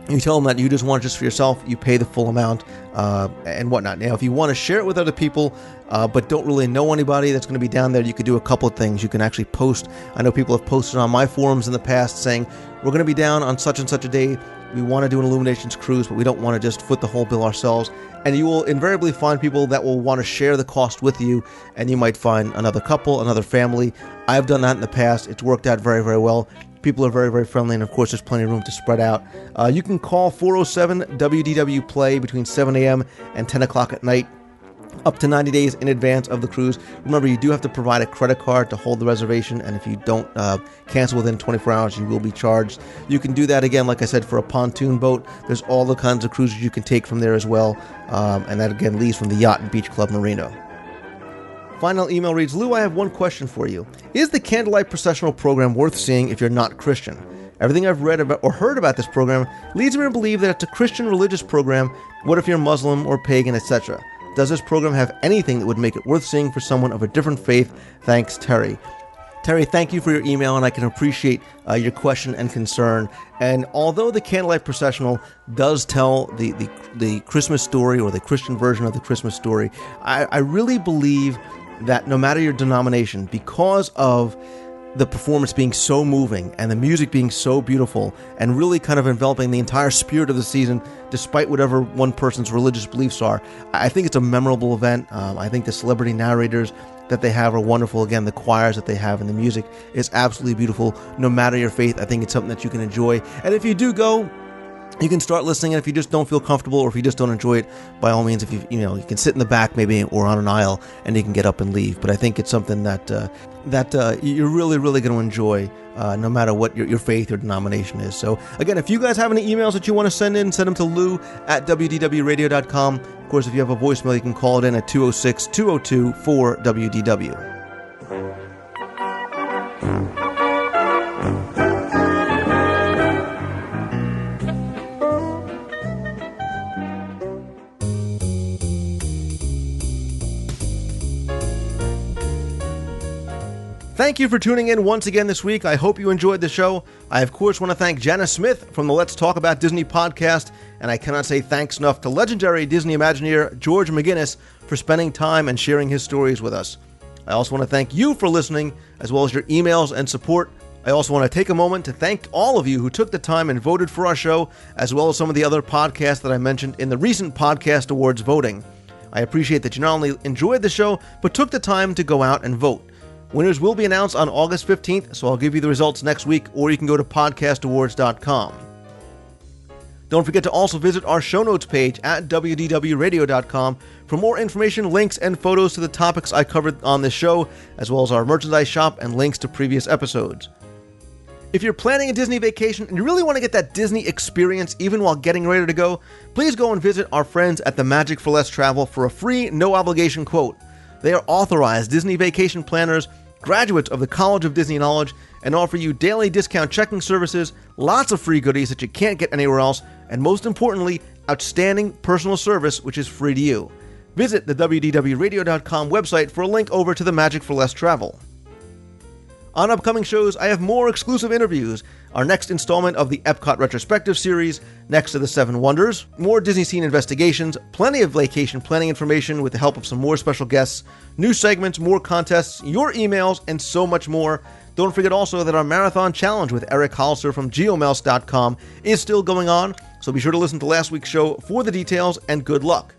You tell them that you just want it just for yourself, you pay the full amount and whatnot. Now, if you want to share it with other people, but don't really know anybody that's going to be down there, you could do a couple of things. You can actually post. I know people have posted on my forums in the past saying, we're going to be down on such and such a day. We want to do an Illuminations cruise, but we don't want to just foot the whole bill ourselves. And you will invariably find people that will want to share the cost with you, and you might find another couple, another family. I've done that in the past. It's worked out very, very well. People are very, very friendly, and of course, there's plenty of room to spread out. You can call 407-WDW-PLAY between 7 a.m. and 10 o'clock at night, up to 90 days in advance of the cruise. Remember, you do have to provide a credit card to hold the reservation, and if you don't cancel within 24 hours, you will be charged. You can do that, again, like I said, for a pontoon boat. There's all the kinds of cruises you can take from there as well, and that, again, leaves from the Yacht and Beach Club Marino. Final email reads, Lou, I have one question for you. Is the Candlelight Processional program worth seeing if you're not Christian? Everything I've read about or heard about this program leads me to believe that it's a Christian religious program. What if you're Muslim or pagan, etc.? Does this program have anything that would make it worth seeing for someone of a different faith? Thanks, Terry. Terry, thank you for your email, and I can appreciate your question and concern. And although the Candlelight Processional does tell the Christmas story, or the Christian version of the Christmas story, I really believe that no matter your denomination, because of the performance being so moving and the music being so beautiful and really kind of enveloping the entire spirit of the season, despite whatever one person's religious beliefs are, I think it's a memorable event. I think the celebrity narrators that they have are wonderful. Again, the choirs that they have and the music is absolutely beautiful. No matter your faith, I think it's something that you can enjoy. And if you do go, you can start listening, and if you just don't feel comfortable or if you just don't enjoy it, by all means, if you can sit in the back maybe or on an aisle and you can get up and leave. But I think it's something that you're really, really going to enjoy no matter what your faith or denomination is. So again, if you guys have any emails that you want to send them to lou@wdwradio.com. Of course, if you have a voicemail, you can call it in at 206-202-4WDW. Thank you for tuning in once again this week. I hope you enjoyed the show. I, of course, want to thank Janice Smith from the Let's Talk About Disney podcast, and I cannot say thanks enough to legendary Disney Imagineer George McGinnis for spending time and sharing his stories with us. I also want to thank you for listening, as well as your emails and support. I also want to take a moment to thank all of you who took the time and voted for our show, as well as some of the other podcasts that I mentioned in the recent Podcast Awards voting. I appreciate that you not only enjoyed the show, but took the time to go out and vote. Winners will be announced on August 15th, so I'll give you the results next week, or you can go to podcastawards.com. Don't forget to also visit our show notes page at WDWradio.com for more information, links, and photos to the topics I covered on this show, as well as our merchandise shop and links to previous episodes. If you're planning a Disney vacation and you really want to get that Disney experience even while getting ready to go, please go and visit our friends at the Magic for Less Travel for a free, no-obligation quote. They are authorized Disney vacation planners, graduates of the College of Disney Knowledge, and offer you daily discount checking services, lots of free goodies that you can't get anywhere else, and most importantly, outstanding personal service, which is free to you. Visit the WDWRadio.com website for a link over to the Magic for Less Travel. On upcoming shows, I have more exclusive interviews, our next installment of the Epcot Retrospective Series, next to the Seven Wonders, more Disney Scene investigations, plenty of vacation planning information with the help of some more special guests, new segments, more contests, your emails, and so much more. Don't forget also that our Marathon Challenge with Eric Hollister from geomouse.com is still going on, so be sure to listen to last week's show for the details, and good luck.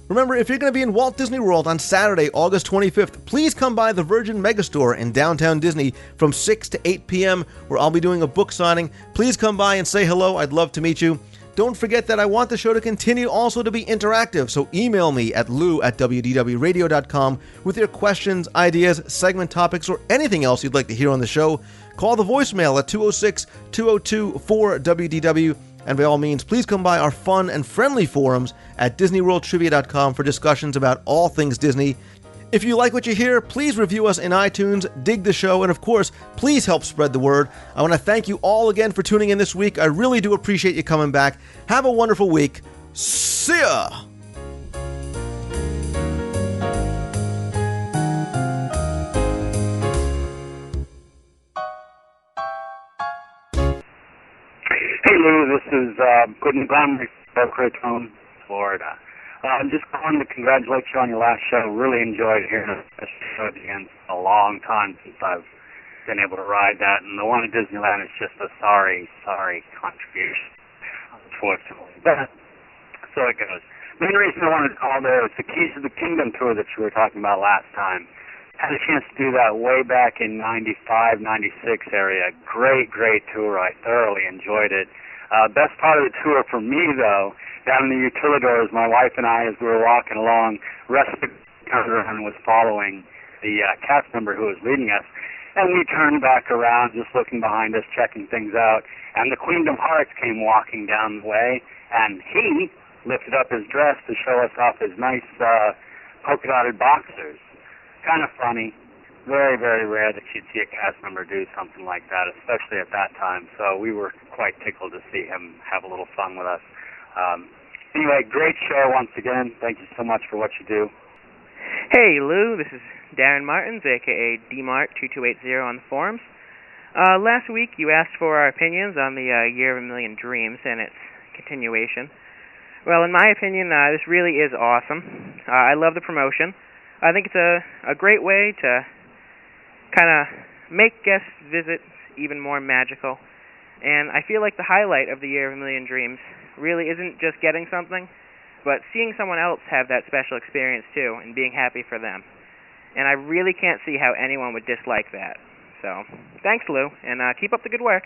Remember, if you're going to be in Walt Disney World on Saturday, August 25th, please come by the Virgin Megastore in downtown Disney from 6 to 8 p.m., where I'll be doing a book signing. Please come by and say hello. I'd love to meet you. Don't forget that I want the show to continue also to be interactive, so email me at lou@wdwradio.com with your questions, ideas, segment topics, or anything else you'd like to hear on the show. Call the voicemail at 206-202-4WDW. And by all means, please come by our fun and friendly forums at DisneyWorldTrivia.com for discussions about all things Disney. If you like what you hear, please review us in iTunes, dig the show, and of course, please help spread the word. I want to thank you all again for tuning in this week. I really do appreciate you coming back. Have a wonderful week. See ya! Hey Lou, this is Gordon Montgomery from Boca Raton, Florida. I'm just calling to congratulate you on your last show. Really enjoyed hearing it again. It's a long time since I've been able to ride that, and the one at Disneyland is just a sorry contribution, unfortunately. But so it goes. Main reason I wanted to call there was the Keys of the Kingdom tour that you were talking about last time. Had a chance to do that way back in 95, 96 area. Great tour. I thoroughly enjoyed it. Best part of the tour for me, though, down in the utilidors, my wife and I, as we were walking along, rested and was following the cast member who was leading us. And we turned back around, just looking behind us, checking things out. And the Queendom Hearts came walking down the way, and he lifted up his dress to show us off his nice polka-dotted boxers. Kind of funny. Very rare that you'd see a cast member do something like that, especially at that time. So we were quite tickled to see him have a little fun with us. Anyway, great show once again. Thank you so much for what you do. Hey, Lou. This is Darren Martins, a.k.a. DMart2280 on the forums. Last week you asked for our opinions on the Year of a Million Dreams and its continuation. Well, in my opinion, this really is awesome. I love the promotion. I think it's a great way to kind of make guest visits even more magical. And I feel like the highlight of the Year of a Million Dreams really isn't just getting something, but seeing someone else have that special experience too and being happy for them. And I really can't see how anyone would dislike that. So, thanks, Lou, and keep up the good work.